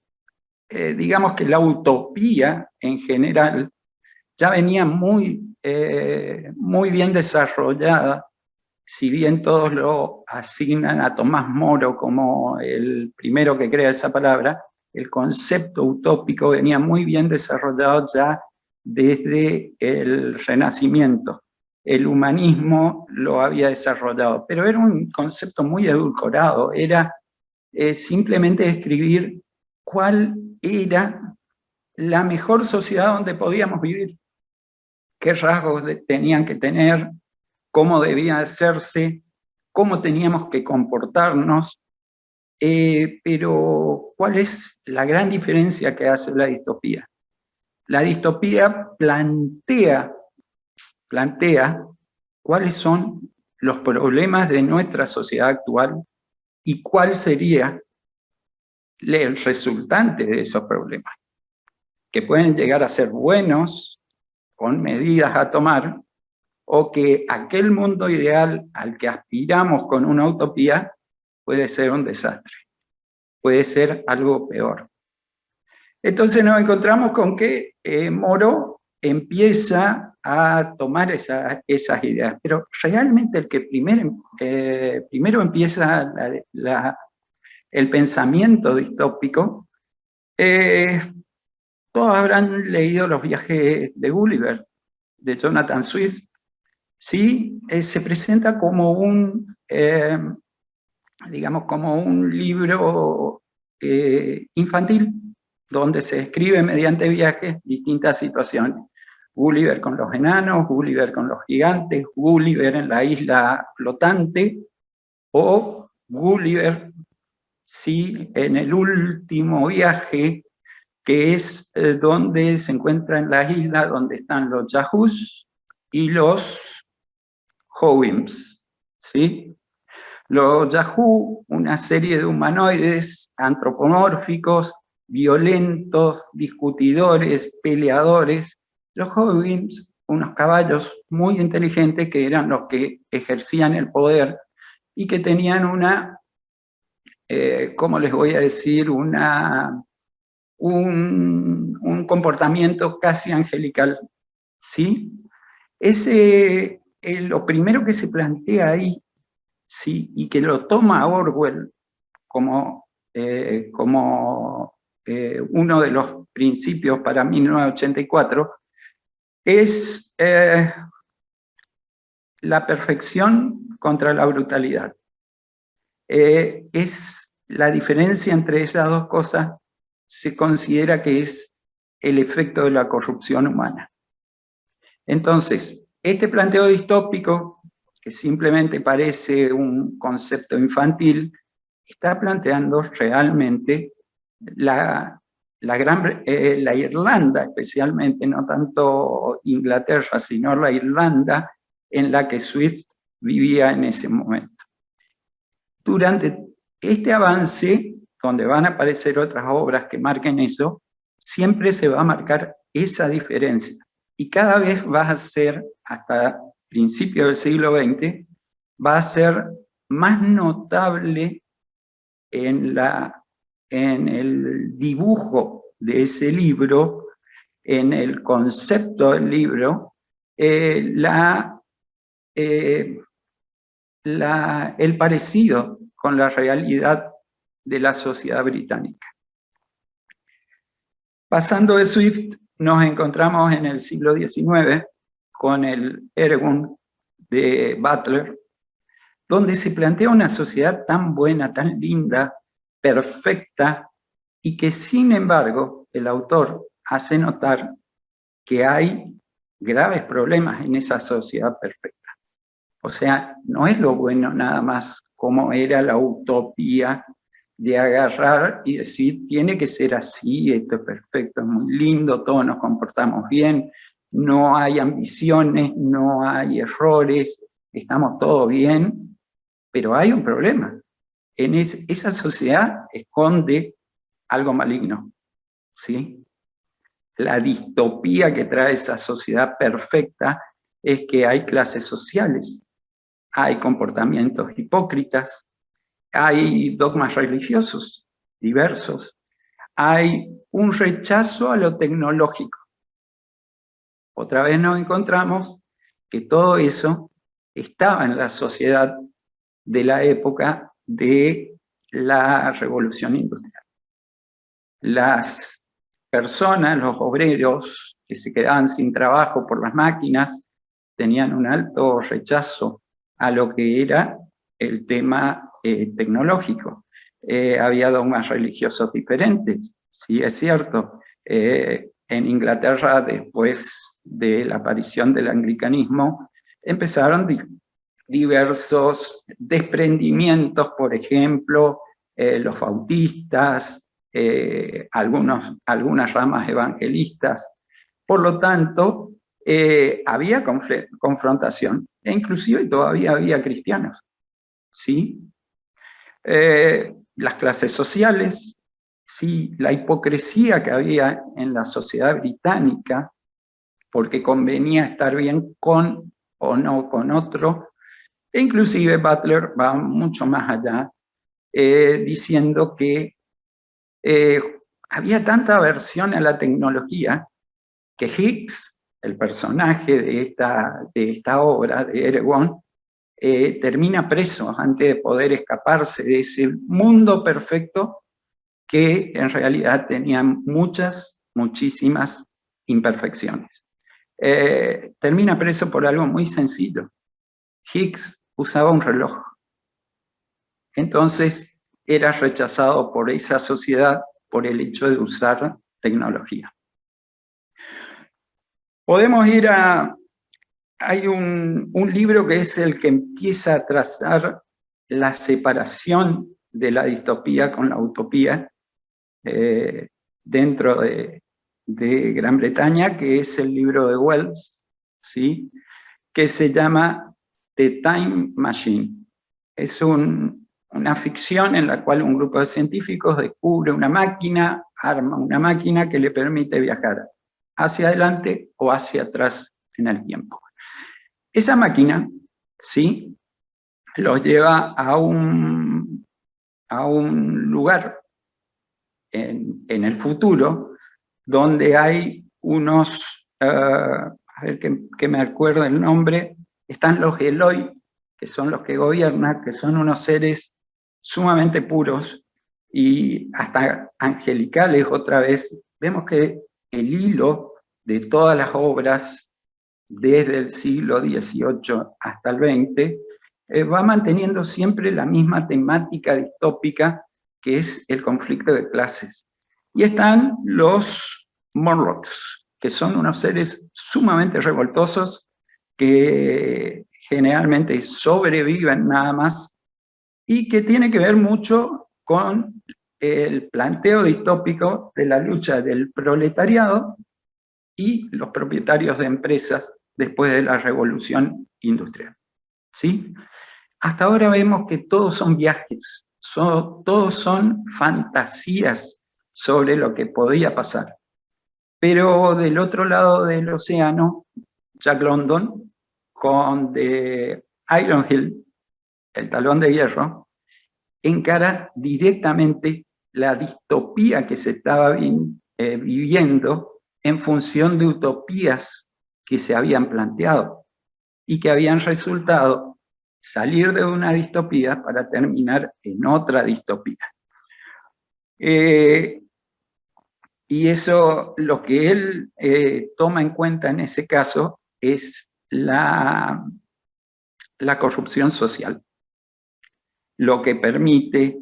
digamos que la utopía en general ya venía muy bien desarrollada, si bien todos lo asignan a Tomás Moro como el primero que crea esa palabra, el concepto utópico venía muy bien desarrollado ya desde el Renacimiento. El humanismo lo había desarrollado, pero era un concepto muy edulcorado, era simplemente describir cuál era la mejor sociedad donde podíamos vivir, qué rasgos tenían que tener, cómo debía hacerse, cómo teníamos que comportarnos, pero ¿cuál es la gran diferencia que hace la distopía? La distopía plantea cuáles son los problemas de nuestra sociedad actual y cuál sería el resultante de esos problemas, que pueden llegar a ser buenos, con medidas a tomar, o que aquel mundo ideal al que aspiramos con una utopía puede ser un desastre, puede ser algo peor. Entonces nos encontramos con que Moro empieza a tomar esas ideas, pero realmente el que primero empieza el pensamiento distópico, todos habrán leído Los viajes de Gulliver, de Jonathan Swift. Sí, se presenta como digamos, como un libro infantil, donde se describe mediante viajes distintas situaciones. Gulliver con los enanos, Gulliver con los gigantes, Gulliver en la isla flotante, o Gulliver, sí, en el último viaje, que es donde se encuentra en la isla donde están los Yahoos y los Houyhnhnms, ¿sí? Los Yahoo, una serie de humanoides antropomórficos, violentos, discutidores, peleadores. Los Houyhnhnms, unos caballos muy inteligentes que eran los que ejercían el poder y que tenían una, ¿cómo les voy a decir? Un comportamiento casi angelical, ¿sí? Lo primero que se plantea ahí, ¿sí? Y que lo toma Orwell como uno de los principios para 1984, es la perfección contra la brutalidad. Es la diferencia entre esas dos cosas, se considera que es el efecto de la corrupción humana. Entonces, este planteo distópico, que simplemente parece un concepto infantil, está planteando realmente la Irlanda, especialmente, no tanto Inglaterra, sino la Irlanda en la que Swift vivía en ese momento. Durante este avance, donde van a aparecer otras obras que marquen eso, siempre se va a marcar esa diferencia. Y cada vez va a ser, hasta principios del siglo XX, va a ser más notable en el dibujo de ese libro, en el concepto del libro, el parecido con la realidad de la sociedad británica. Pasando de Swift, nos encontramos en el siglo XIX con el Eragon de Butler, donde se plantea una sociedad tan buena, tan linda, perfecta, y que sin embargo el autor hace notar que hay graves problemas en esa sociedad perfecta. O sea, no es lo bueno nada más como era la utopía de agarrar y decir, tiene que ser así, esto es perfecto, es muy lindo, todos nos comportamos bien, no hay ambiciones, no hay errores, estamos todos bien, pero hay un problema. Esa sociedad esconde algo maligno, ¿sí? La distopía que trae esa sociedad perfecta es que hay clases sociales, hay comportamientos hipócritas, hay dogmas religiosos diversos, hay un rechazo a lo tecnológico. Otra vez nos encontramos que todo eso estaba en la sociedad de la época de la Revolución Industrial. Las personas, los obreros que se quedaban sin trabajo por las máquinas, tenían un alto rechazo a lo que era el tema tecnológico. Había dogmas religiosos diferentes, sí es cierto. En Inglaterra, después de la aparición del anglicanismo, empezaron diversos desprendimientos, por ejemplo, los bautistas, algunas ramas evangelistas. Por lo tanto, había confrontación, e inclusive todavía había cristianos, ¿sí? Las clases sociales, ¿sí? La hipocresía que había en la sociedad británica, porque convenía estar bien con o no con otro, e inclusive Butler va mucho más allá, diciendo que había tanta aversión a la tecnología que Hicks, el personaje de esta obra de Eragon, termina preso antes de poder escaparse de ese mundo perfecto que en realidad tenía muchísimas imperfecciones. Termina preso por algo muy sencillo. Hicks usaba un reloj. Entonces era rechazado por esa sociedad por el hecho de usar tecnología. Podemos ir a... Hay un libro que es el que empieza a trazar la separación de la distopía con la utopía dentro de Gran Bretaña, que es el libro de Wells, ¿sí? Que se llama The Time Machine, una ficción en la cual un grupo de científicos descubre una máquina, arma una máquina que le permite viajar hacia adelante o hacia atrás en el tiempo. Esa máquina, ¿sí?, los lleva a un lugar en el futuro donde hay unos, a ver que me acuerdo el nombre, están los Eloi, que son los que gobiernan, que son unos seres sumamente puros y hasta angelicales otra vez. Vemos que el hilo de todas las obras, desde el siglo XVIII hasta el XX, va manteniendo siempre la misma temática distópica, que es el conflicto de clases. Y están los Morlocks, que son unos seres sumamente revoltosos, que generalmente sobreviven nada más, y que tiene que ver mucho con el planteo distópico de la lucha del proletariado y los propietarios de empresas después de la revolución industrial, ¿sí? Hasta ahora vemos que todos son viajes, todos son fantasías sobre lo que podía pasar. Pero del otro lado del océano, Jack London, con The Iron Heel, el talón de hierro, encara directamente la distopía que se estaba viviendo en función de utopías que se habían planteado y que habían resultado salir de una distopía para terminar en otra distopía. Y eso, lo que él toma en cuenta en ese caso es la corrupción social, lo que permite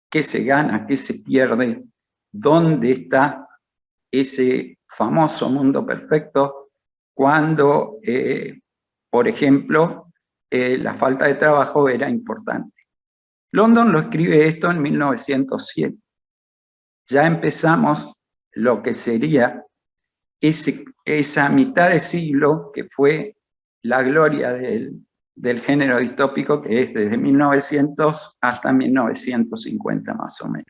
qué se gana, qué se pierde, dónde está ese famoso mundo perfecto cuando, por ejemplo, la falta de trabajo era importante. London lo escribe esto en 1907. Ya empezamos lo que sería esa mitad de siglo que fue la gloria del género distópico, que es desde 1900 hasta 1950 más o menos.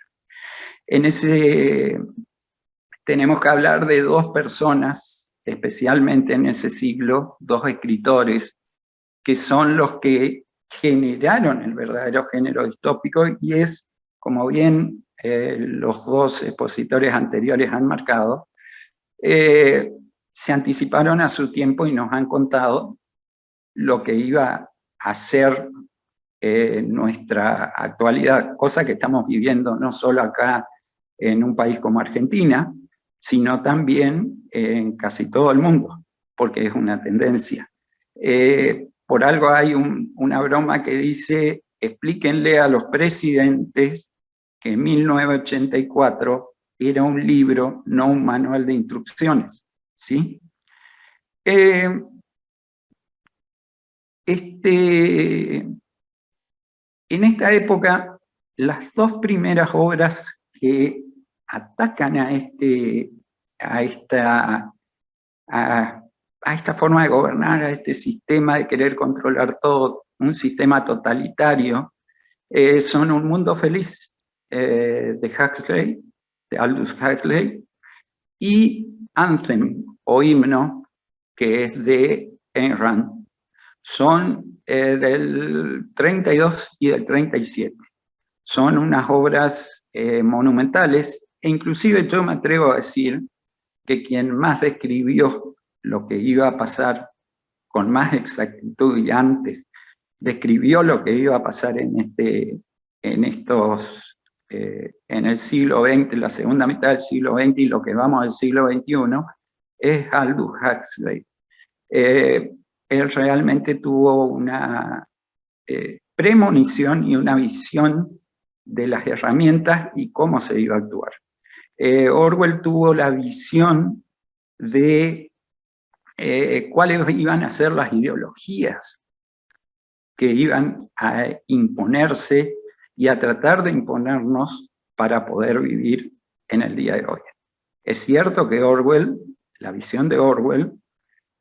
En ese tenemos que hablar de dos personas, especialmente en ese siglo, dos escritores, que son los que generaron el verdadero género distópico, y es, como bien los dos expositores anteriores han marcado, se anticiparon a su tiempo y nos han contado lo que iba a ser nuestra actualidad, cosa que estamos viviendo no solo acá en un país como Argentina, sino también en casi todo el mundo, porque es una tendencia. Por algo hay una broma que dice: explíquenle a los presidentes que en 1984 era un libro, no un manual de instrucciones, ¿sí? En esta época, las dos primeras obras que atacan a esta forma de gobernar, a este sistema de querer controlar todo, un sistema totalitario, son Un Mundo Feliz, de Huxley, de Aldous Huxley, y Anthem, o Himno, que es de Ayn Rand. Son del 32 y del 37. Son unas obras monumentales, e inclusive yo me atrevo a decir que quien más describió lo que iba a pasar con más exactitud y antes describió lo que iba a pasar en el siglo XX, la segunda mitad del siglo XX y lo que vamos al siglo XXI, es Aldous Huxley. Él realmente tuvo una premonición y una visión de las herramientas y cómo se iba a actuar. Orwell tuvo la visión de cuáles iban a ser las ideologías que iban a imponerse y a tratar de imponernos para poder vivir en el día de hoy. Es cierto que Orwell, la visión de Orwell,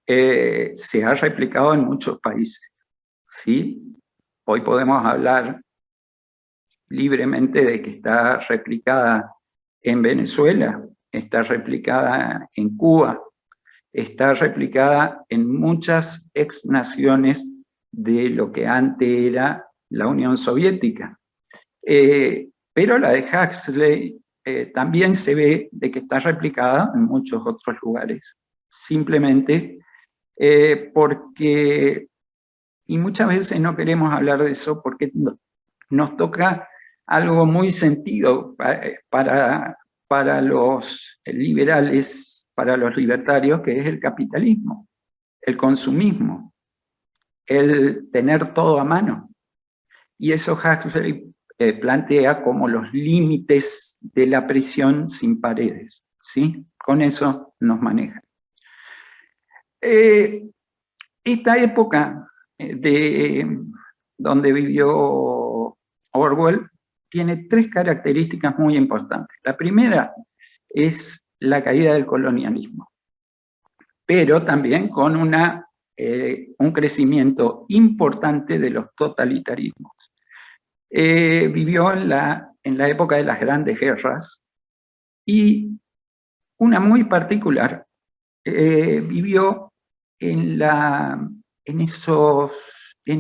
se ha replicado en muchos países, ¿sí? Hoy podemos hablar libremente de que está replicada en Venezuela, está replicada en Cuba, está replicada en muchas ex naciones de lo que antes era la Unión Soviética. Pero la de Huxley también se ve de que está replicada en muchos otros lugares, simplemente porque, y muchas veces no queremos hablar de eso porque nos toca algo muy sentido para los liberales, para los libertarios, que es el capitalismo, el consumismo, el tener todo a mano. Y eso Huxley plantea como los límites de la prisión sin paredes, ¿sí? Con eso nos maneja. Esta época donde vivió Orwell tiene tres características muy importantes. La primera es la caída del colonialismo, pero también con un crecimiento importante de los totalitarismos. Vivió en la época de las grandes guerras y una muy particular, vivió en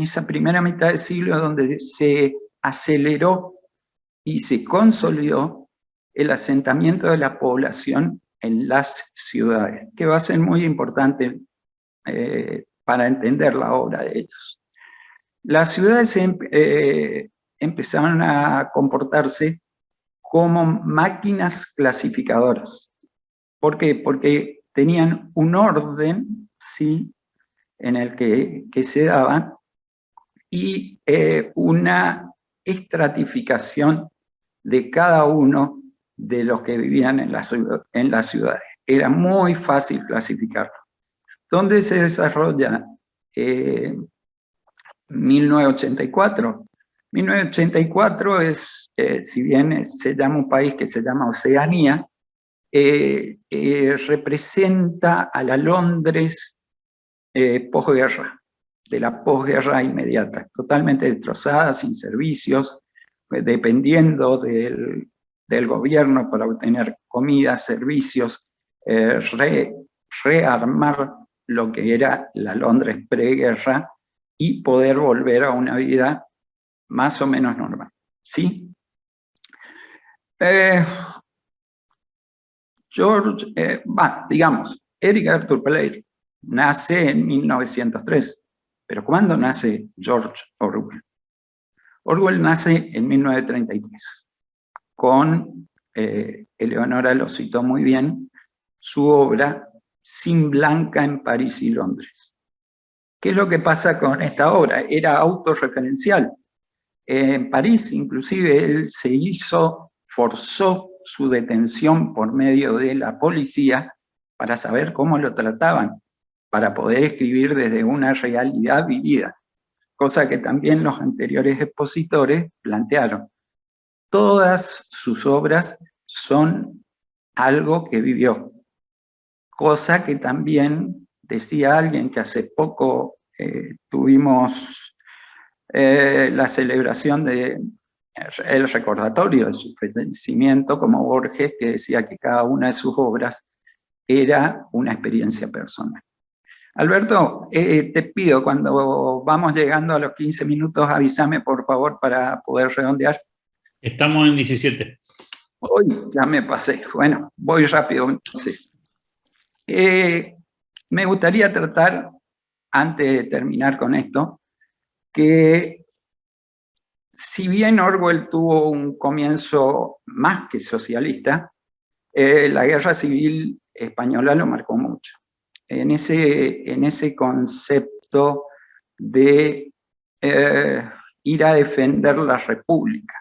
esa primera mitad del siglo donde se aceleró y se consolidó el asentamiento de la población en las ciudades, que va a ser muy importante para entender la obra de ellos. Las ciudades empezaron a comportarse como máquinas clasificadoras. ¿Por qué? Porque tenían un orden, ¿sí?, en el que se daban, y una estratificación de cada uno de los que vivían en las ciudades. Era muy fácil clasificarlo. ¿Dónde se desarrolla 1984? 1984 es, si bien se llama un país que se llama Oceanía, representa a la Londres posguerra, de la posguerra inmediata, totalmente destrozada, sin servicios, dependiendo del gobierno para obtener comida, servicios, rearmar lo que era la Londres preguerra y poder volver a una vida más o menos normal, ¿sí? Eric Arthur Blair nace en 1903, pero ¿cuándo nace George Orwell? Orwell nace en 1933, con, Eleonora lo citó muy bien, su obra Sin Blanca en París y Londres. ¿Qué es lo que pasa con esta obra? Era autorreferencial. En París, inclusive, él forzó su detención por medio de la policía para saber cómo lo trataban, para poder escribir desde una realidad vivida, cosa que también los anteriores expositores plantearon. Todas sus obras son algo que vivió, cosa que también decía alguien que hace poco tuvimos la celebración el recordatorio de su fallecimiento como Borges, que decía que cada una de sus obras era una experiencia personal. Alberto, te pido, cuando vamos llegando a los 15 minutos, avísame por favor para poder redondear. Estamos en 17. Hoy ya me pasé. Bueno, voy rápido entonces. Me gustaría tratar, antes de terminar con esto, que si bien Orwell tuvo un comienzo más que socialista, la guerra civil española lo marcó mucho. En ese concepto de ir a defender la república.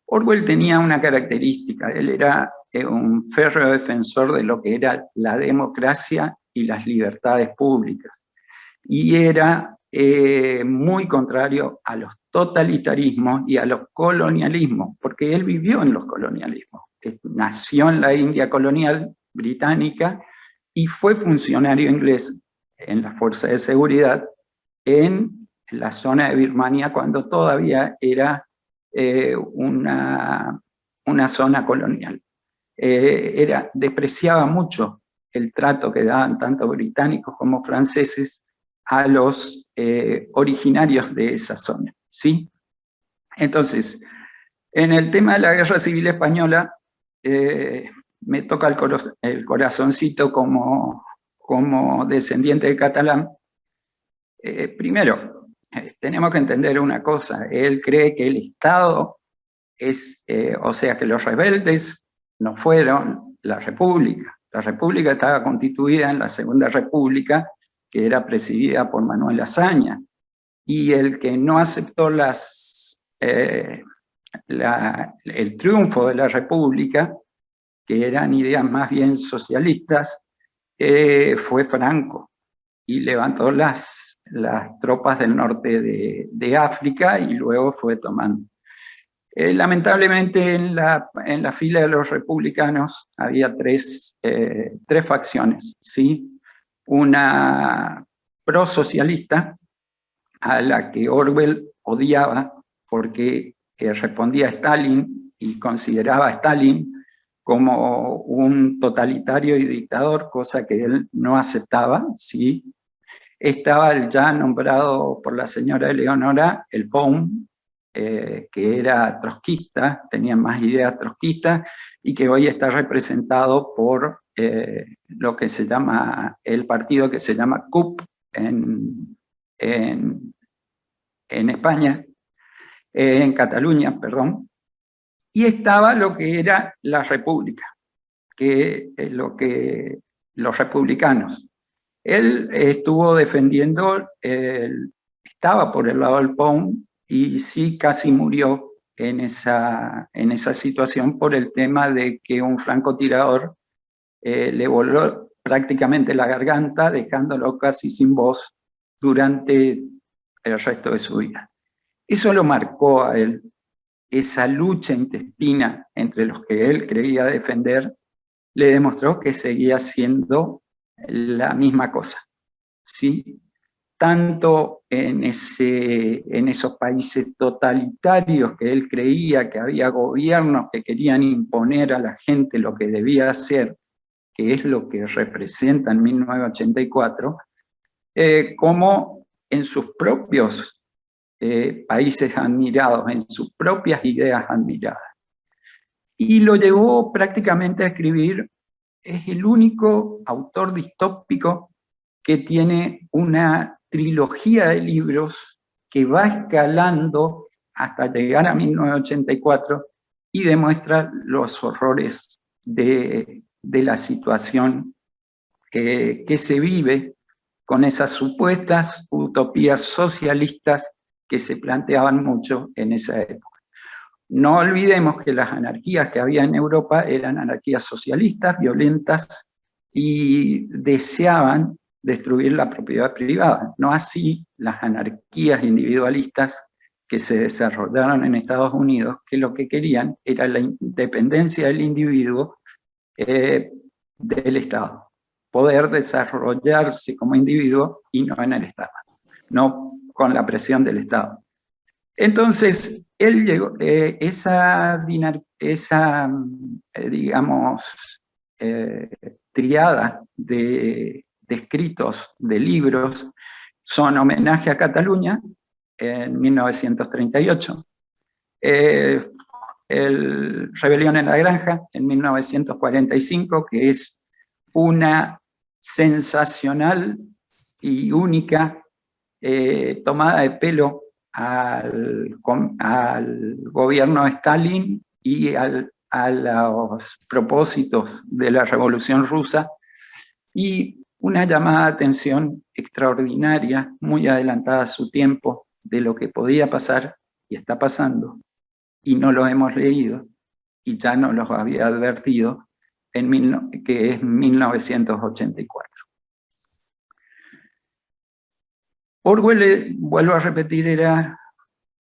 Orwell tenía una característica, él era un férreo defensor de lo que era la democracia y las libertades públicas. Y era muy contrario a los totalitarismos y a los colonialismos, porque él vivió en los colonialismos. Nació en la India colonial británica y fue funcionario inglés en la Fuerza de Seguridad en la zona de Birmania cuando todavía era una zona colonial. Despreciaba mucho el trato que daban tanto británicos como franceses a los originarios de esa zona, ¿sí? Entonces, en el tema de la Guerra Civil Española, me toca el corazoncito como descendiente de catalán. Primero, tenemos que entender una cosa: él cree que el Estado es, o sea, que los rebeldes no fueron la República. La República estaba constituida en la Segunda República, que era presidida por Manuel Azaña, y el que no aceptó el triunfo de la República, que eran ideas más bien socialistas, fue Franco, y levantó las tropas del norte de África y luego fue tomando. Lamentablemente en la fila de los republicanos había tres facciones, ¿sí? Una prosocialista, a la que Orwell odiaba porque respondía a Stalin y consideraba a Stalin como un totalitario y dictador, cosa que él no aceptaba, ¿sí? Estaba el ya nombrado por la señora Eleonora, el POUM, que era trotskista, tenía más ideas trotskistas, y que hoy está representado por lo que se llama, el partido que se llama CUP en España, en Cataluña, perdón. Y estaba lo que era la República, que es lo que los republicanos. Él estuvo defendiendo, estaba por el lado del POUM, y sí casi murió en esa situación por el tema de que un francotirador le voló prácticamente la garganta, dejándolo casi sin voz durante el resto de su vida. Eso lo marcó a él, esa lucha intestina entre los que él creía defender, le demostró que seguía siendo la misma cosa, ¿sí? Tanto en esos países totalitarios que él creía que había gobiernos que querían imponer a la gente lo que debía hacer, que es lo que representa en 1984, como en sus propios países admirados, en sus propias ideas admiradas. Y lo llevó prácticamente a escribir, es el único autor distópico que tiene una trilogía de libros que va escalando hasta llegar a 1984 y demuestra los horrores de la situación que se vive con esas supuestas utopías socialistas que se planteaban mucho en esa época. No olvidemos que las anarquías que había en Europa eran anarquías socialistas, violentas, y deseaban destruir la propiedad privada. No así las anarquías individualistas que se desarrollaron en Estados Unidos, que lo que querían era la independencia del individuo del Estado. Poder desarrollarse como individuo y no en el Estado, no con la presión del Estado. Entonces, él llegó, digamos, triada de escritos, de libros, son Homenaje a Cataluña, en 1938, Rebelión en la Granja, en 1945, que es una sensacional y única tomada de pelo al gobierno de Stalin y a los propósitos de la Revolución Rusa, y una llamada de atención extraordinaria, muy adelantada a su tiempo, de lo que podía pasar y está pasando, y no lo hemos leído, y ya nos lo había advertido, que es 1984. Orwell, vuelvo a repetir, era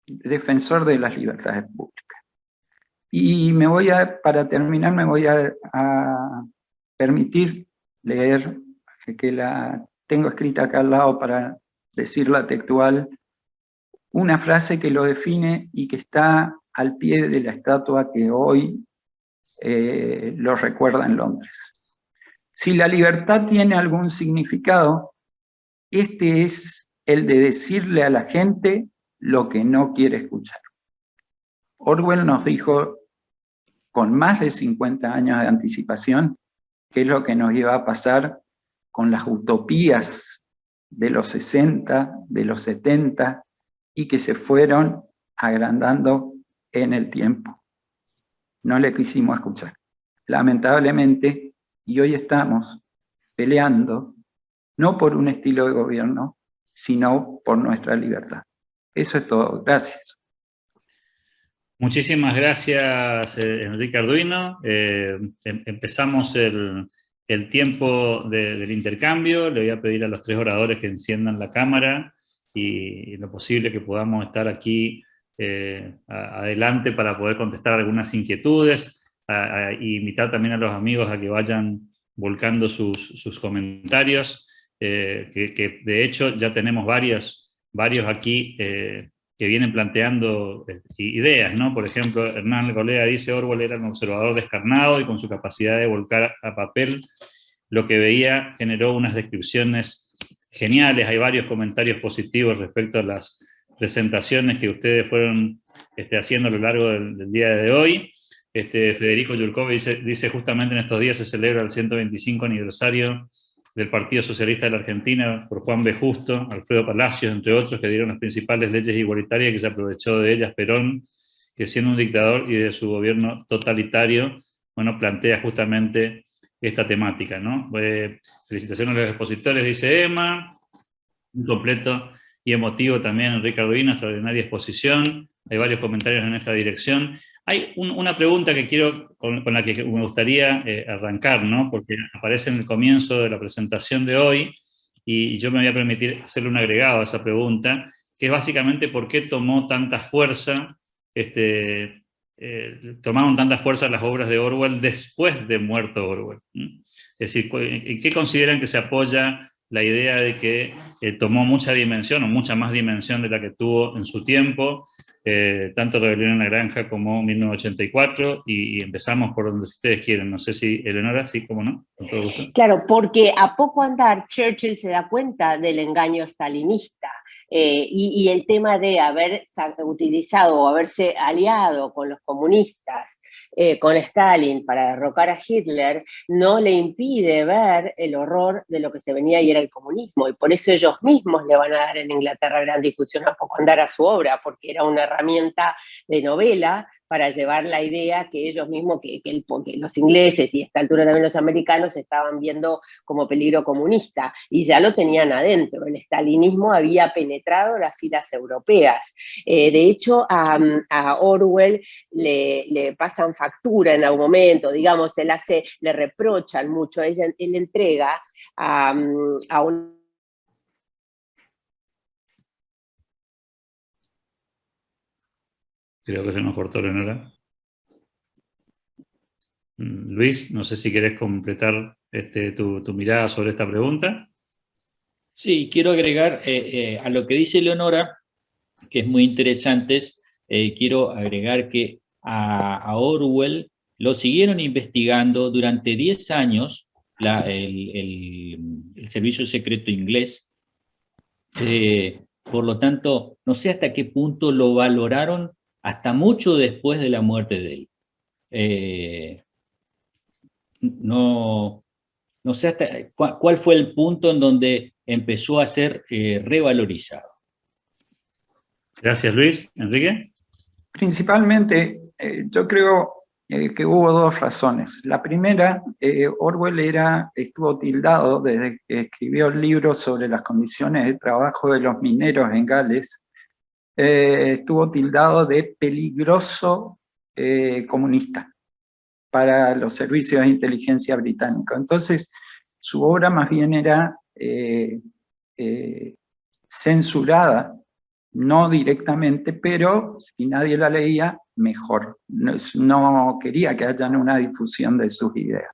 defensor de las libertades públicas. Y para terminar, me voy a permitir leer, que la tengo escrita acá al lado para decirla textual, una frase que lo define y que está al pie de la estatua que hoy lo recuerda en Londres. Si la libertad tiene algún significado, este es el de decirle a la gente lo que no quiere escuchar. Orwell nos dijo, con más de 50 años de anticipación, qué es lo que nos iba a pasar con las utopías de los 60, de los 70, y que se fueron agrandando en el tiempo. No le quisimos escuchar. Lamentablemente, y hoy estamos peleando, no por un estilo de gobierno, sino por nuestra libertad. Eso es todo. Gracias. Muchísimas gracias, Enrique Arduino. Empezamos el tiempo del intercambio. Le voy a pedir a los 3 oradores que enciendan la cámara y lo posible que podamos estar aquí adelante para poder contestar algunas inquietudes, y invitar también a los amigos a que vayan volcando sus comentarios, que de hecho ya tenemos varios aquí que vienen planteando ideas, ¿no? Por ejemplo, Hernán Golea dice: Orwell era un observador descarnado y con su capacidad de volcar a papel lo que veía generó unas descripciones geniales. Hay varios comentarios positivos respecto a las presentaciones que ustedes fueron haciendo a lo largo del día de hoy. Federico Yurkov dice justamente en estos días se celebra el 125 aniversario del Partido Socialista de la Argentina por Juan B. Justo, Alfredo Palacios, entre otros, que dieron las principales leyes igualitarias, que se aprovechó de ellas Perón, que siendo un dictador y de su gobierno totalitario, bueno, plantea justamente esta temática, ¿no? Felicitaciones a los expositores, dice Emma, un completo y emotivo también Enrique Arduino, extraordinaria exposición. Hay varios comentarios en esta dirección. Hay una pregunta que con la que me gustaría arrancar, ¿no? Porque aparece en el comienzo de la presentación de hoy, y yo me voy a permitir hacerle un agregado a esa pregunta, que es básicamente por qué tomó tanta fuerza, tomaron tanta fuerza las obras de Orwell después de muerto Orwell. Es decir, ¿en qué consideran que se apoya la idea de que tomó mucha dimensión, o mucha más dimensión de la que tuvo en su tiempo, tanto Rebelión en la Granja como 1984, y empezamos por donde ustedes quieren? No sé si, Eleonora, sí, cómo no, con todo gusto. Claro, porque a poco andar Churchill se da cuenta del engaño stalinista, y el tema de haber utilizado o haberse aliado con los comunistas, con Stalin para derrocar a Hitler, no le impide ver el horror de lo que se venía y era el comunismo, y por eso ellos mismos le van a dar en Inglaterra gran difusión a poco andar a su obra, porque era una herramienta de novela para llevar la idea que ellos mismos, que los ingleses y a esta altura también los americanos estaban viendo como peligro comunista, y ya lo tenían adentro. El stalinismo había penetrado las filas europeas. De hecho, a Orwell le pasan factura en algún momento, digamos, le reprochan mucho. Él entrega a un... Creo que se nos cortó, Leonora. Luis, no sé si querés completar tu mirada sobre esta pregunta. Sí, quiero agregar a lo que dice Leonora, que es muy interesante, quiero agregar que a Orwell lo siguieron investigando durante 10 años el servicio secreto inglés. Por lo tanto, no sé hasta qué punto lo valoraron hasta mucho después de la muerte de él. No sé hasta cuál fue el punto en donde empezó a ser revalorizado. Gracias, Luis. ¿Enrique? Principalmente, yo creo que hubo 2 razones. La primera, Orwell estuvo tildado desde que escribió el libro sobre las condiciones de trabajo de los mineros en Gales, estuvo tildado de peligroso comunista para los servicios de inteligencia británicos. Entonces, su obra más bien era censurada, no directamente, pero si nadie la leía, mejor. No quería que haya una difusión de sus ideas.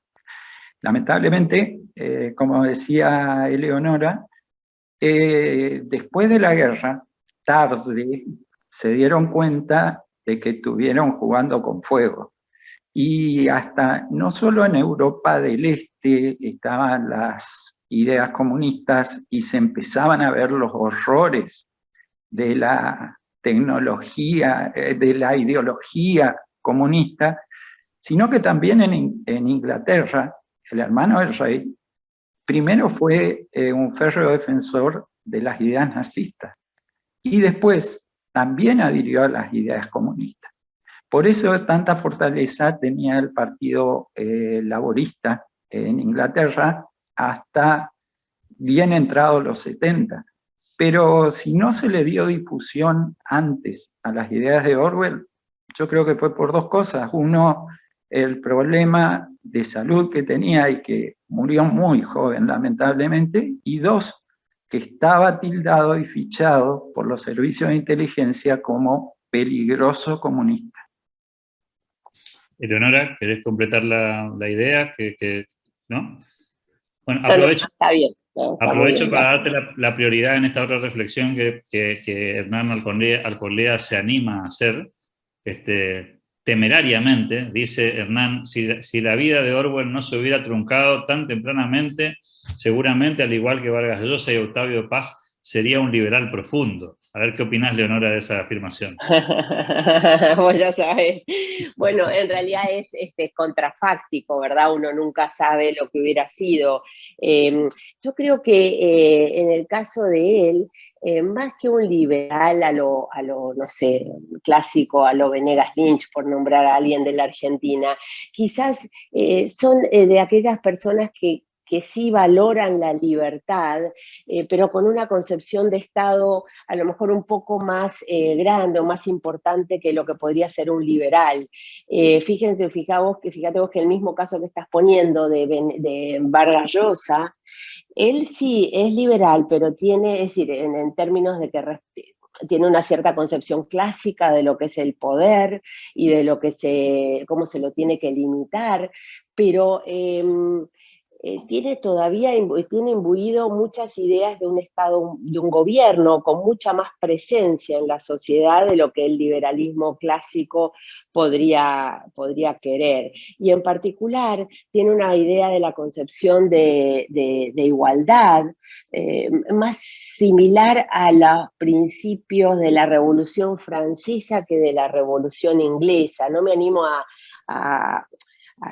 Lamentablemente, como decía Eleonora, después de la guerra, tarde se dieron cuenta de que estuvieron jugando con fuego. Y hasta, no solo en Europa del Este estaban las ideas comunistas y se empezaban a ver los horrores de la tecnología, de la ideología comunista, sino que también en Inglaterra, el hermano del rey, primero fue un férreo defensor de las ideas nazistas y después también adhirió a las ideas comunistas. Por eso tanta fortaleza tenía el Partido Laborista en Inglaterra hasta bien entrados los 70. Pero si no se le dio difusión antes a las ideas de Orwell, yo creo que fue por dos cosas. Uno, el problema de salud que tenía y que murió muy joven, lamentablemente. Y dos, que estaba tildado y fichado por los servicios de inteligencia como peligroso comunista. Eleonora, ¿querés completar la idea? ¿No? Bueno, aprovecho. No, está bien. Aprovecho bien, para darte la prioridad en esta otra reflexión que Hernán Alcolea se anima a hacer, temerariamente, dice Hernán, si la vida de Orwell no se hubiera truncado tan tempranamente, seguramente, al igual que Vargas Llosa y Octavio Paz, sería un liberal profundo. A ver qué opinás, Leonora, de esa afirmación. Vos ya sabés. Bueno, en realidad es contrafáctico, ¿verdad? Uno nunca sabe lo que hubiera sido. Yo creo que en el caso de él, más que un liberal a lo, no sé, clásico, a lo Venegas Lynch, por nombrar a alguien de la Argentina, quizás son de aquellas personas que sí valoran la libertad, pero con una concepción de Estado a lo mejor un poco más grande o más importante que lo que podría ser un liberal. Fíjate vos que el mismo caso que estás poniendo de Vargas Llosa, él sí es liberal, pero tiene, es decir, en términos de que tiene una cierta concepción clásica de lo que es el poder y de lo que cómo se lo tiene que limitar, pero tiene imbuido muchas ideas de un Estado, de un gobierno con mucha más presencia en la sociedad de lo que el liberalismo clásico podría querer. Y en particular tiene una idea de la concepción de igualdad más similar a los principios de la Revolución Francesa que de la Revolución Inglesa. No me animo a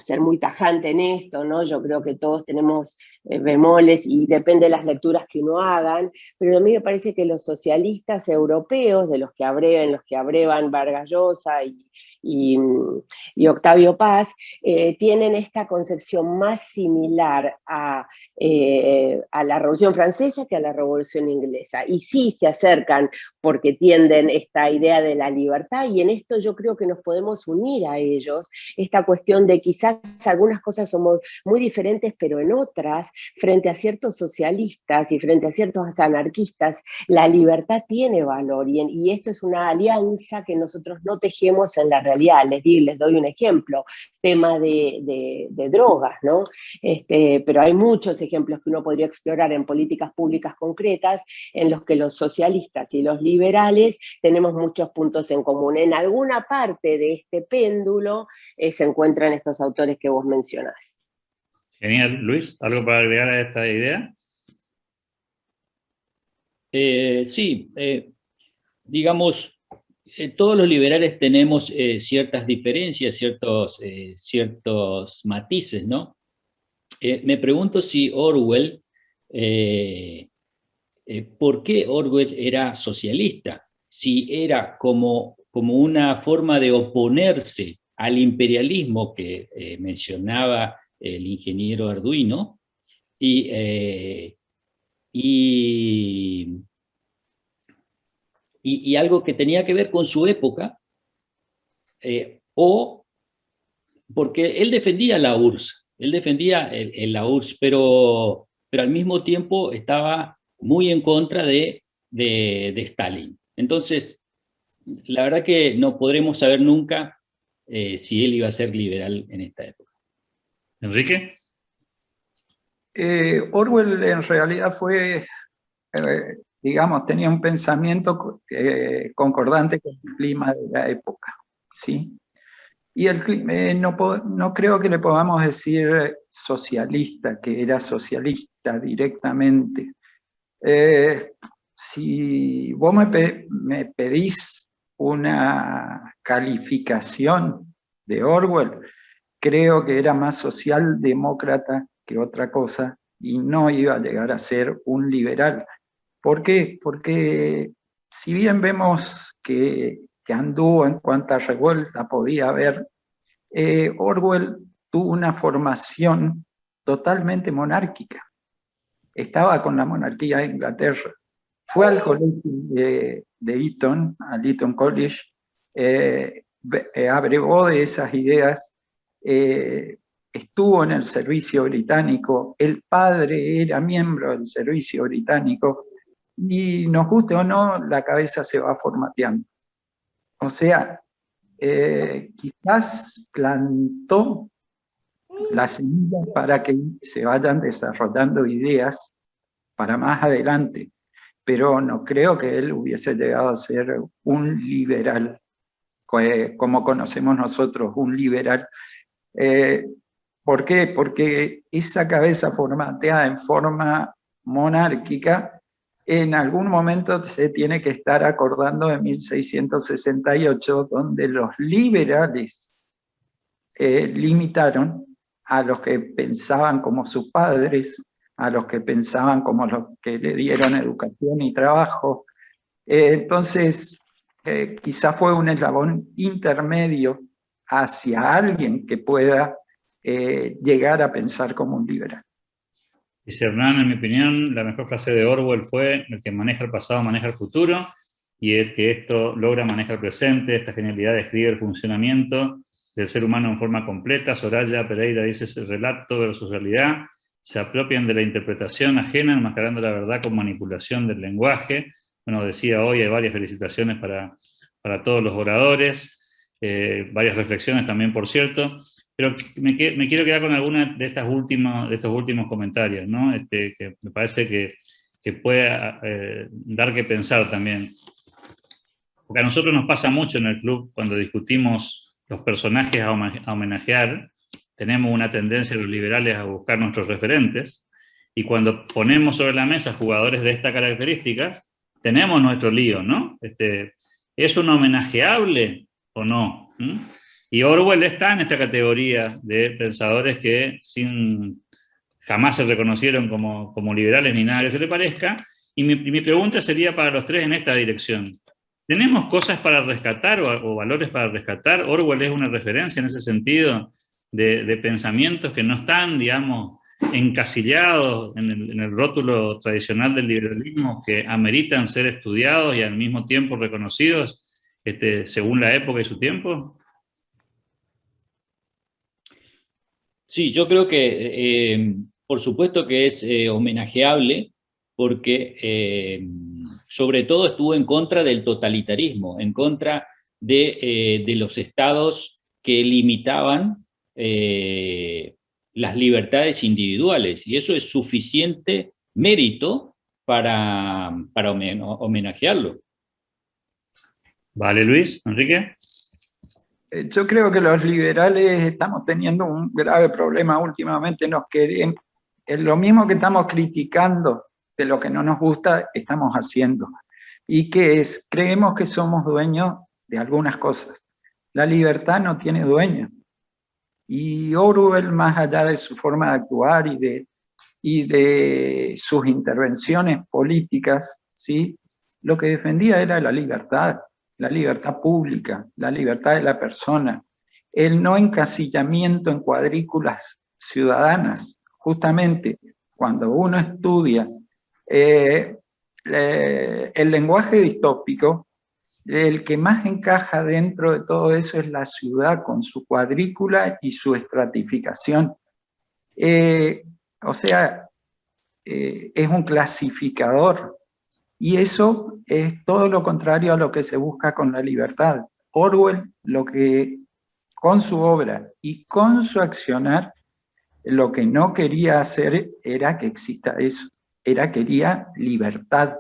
ser muy tajante en esto, ¿no? Yo creo que todos tenemos bemoles y depende de las lecturas que uno hagan, pero a mí me parece que los socialistas europeos, de los que abrevan Vargas Llosa y Octavio Paz, tienen esta concepción más similar a la Revolución Francesa que a la Revolución Inglesa, y sí se acercan porque tienden esta idea de la libertad, y en esto yo creo que nos podemos unir a ellos, esta cuestión de quizás algunas cosas somos muy diferentes, pero en otras, frente a ciertos socialistas y frente a ciertos anarquistas, la libertad tiene valor, y esto es una alianza que nosotros no tejemos en la realidad. Les doy un ejemplo, tema de drogas, ¿no? Pero hay muchos ejemplos que uno podría explorar en políticas públicas concretas en los que los socialistas y los liberales tenemos muchos puntos en común. En alguna parte de este péndulo se encuentran estos autores que vos mencionás. Genial. Luis, ¿algo para agregar a esta idea? Sí, digamos, todos los liberales tenemos ciertas diferencias, ciertos matices, ¿no? Me pregunto si Orwell, ¿por qué Orwell era socialista? Si era como una forma de oponerse al imperialismo que mencionaba el ingeniero Arduino, y algo que tenía que ver con su época, o porque él defendía la URSS, la URSS, pero al mismo tiempo estaba muy en contra de Stalin. Entonces, la verdad que no podremos saber nunca si él iba a ser liberal en esta época. ¿Enrique? Orwell en realidad fue digamos, tenía un pensamiento concordante con el clima de la época, ¿sí? Y el clima, no creo que le podamos decir socialista, que era socialista directamente. Si vos me pedís una calificación de Orwell, creo que era más socialdemócrata que otra cosa y no iba a llegar a ser un liberal. ¿Por qué? Porque si bien vemos que anduvo en cuanta revuelta podía haber, Orwell tuvo una formación totalmente monárquica. Estaba con la monarquía de Inglaterra. Fue al colegio de Eton, al Eton College, abrevó de esas ideas, estuvo en el servicio británico, el padre era miembro del servicio británico, y nos guste o no, la cabeza se va formateando. O sea, quizás plantó las semillas para que se vayan desarrollando ideas para más adelante, pero no creo que él hubiese llegado a ser un liberal, como conocemos nosotros, un liberal. ¿Por qué? Porque esa cabeza formateada en forma monárquica, en algún momento se tiene que estar acordando de 1668, donde los liberales limitaron a los que pensaban como sus padres, a los que pensaban como los que le dieron educación y trabajo. Entonces, quizá fue un eslabón intermedio hacia alguien que pueda llegar a pensar como un liberal. Dice Hernán, en mi opinión, la mejor frase de Orwell fue: el que maneja el pasado maneja el futuro, y el que esto logra maneja el presente. Esta genialidad describe el funcionamiento del ser humano en forma completa. Soraya Pereira dice: el relato versus realidad, se apropian de la interpretación ajena, enmascarando la verdad con manipulación del lenguaje. Bueno, decía hoy, hay varias felicitaciones para todos los oradores, varias reflexiones también, por cierto. Pero me quiero quedar con alguna de estos últimos comentarios, ¿no? Que me parece que puede dar que pensar también. Porque a nosotros nos pasa mucho en el club, cuando discutimos los personajes a homenajear, tenemos una tendencia los liberales a buscar nuestros referentes, y cuando ponemos sobre la mesa jugadores de estas características, tenemos nuestro lío, ¿no? ¿Es un homenajeable o no? Y Orwell está en esta categoría de pensadores que jamás se reconocieron como liberales ni nada que se le parezca, y mi pregunta sería para los tres en esta dirección. ¿Tenemos cosas para rescatar o valores para rescatar? Orwell es una referencia en ese sentido de pensamientos que no están, digamos, encasillados en el rótulo tradicional del liberalismo, que ameritan ser estudiados y al mismo tiempo reconocidos según la época y su tiempo. Sí, yo creo que por supuesto que es homenajeable, porque sobre todo estuvo en contra del totalitarismo, en contra de los estados que limitaban las libertades individuales, y eso es suficiente mérito para homenajearlo. Vale, Luis, Enrique. Yo creo que los liberales estamos teniendo un grave problema últimamente. Nos queremos, lo mismo que estamos criticando de lo que no nos gusta, estamos haciendo. Y que es, creemos que somos dueños de algunas cosas. La libertad no tiene dueño. Y Orwell, más allá de su forma de actuar y de sus intervenciones políticas, ¿sí?, lo que defendía era la libertad pública, la libertad de la persona, el no encasillamiento en cuadrículas ciudadanas. Justamente cuando uno estudia el lenguaje distópico, el que más encaja dentro de todo eso es la ciudad, con su cuadrícula y su estratificación. O sea, es un clasificador. Y eso es todo lo contrario a lo que se busca con la libertad. Orwell, con su obra y con su accionar, lo que no quería hacer era que exista eso. Quería libertad.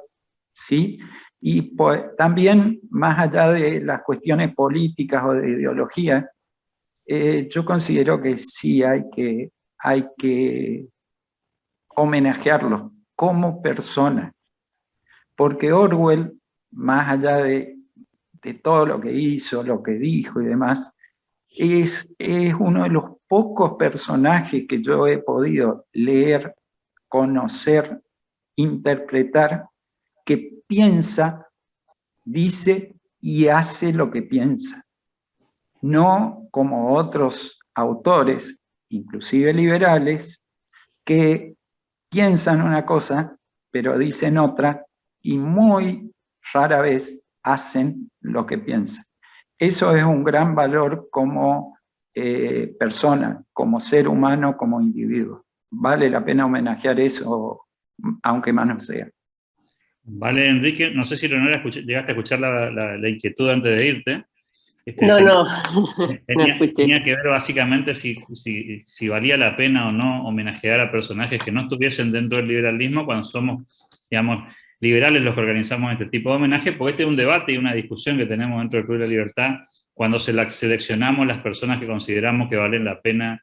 ¿sí? Y pues, también, más allá de las cuestiones políticas o de ideología, yo considero que sí hay que homenajearlo como persona, porque Orwell, más allá de todo lo que hizo, lo que dijo y demás, es uno de los pocos personajes que yo he podido leer, conocer, interpretar, que piensa, dice y hace lo que piensa. No como otros autores, inclusive liberales, que piensan una cosa, pero dicen otra, y muy rara vez hacen lo que piensan. Eso es un gran valor como persona, como ser humano, como individuo. Vale la pena homenajear eso, aunque más no sea. Vale, Enrique, no sé si Leonora llegaste a escuchar la inquietud antes de irte. No escuché. Tenía que ver básicamente si valía la pena o no homenajear a personajes que no estuviesen dentro del liberalismo cuando somos, digamos, liberales los que organizamos este tipo de homenaje, porque este es un debate y una discusión que tenemos dentro del Club de la Libertad cuando seleccionamos las personas que consideramos que valen la pena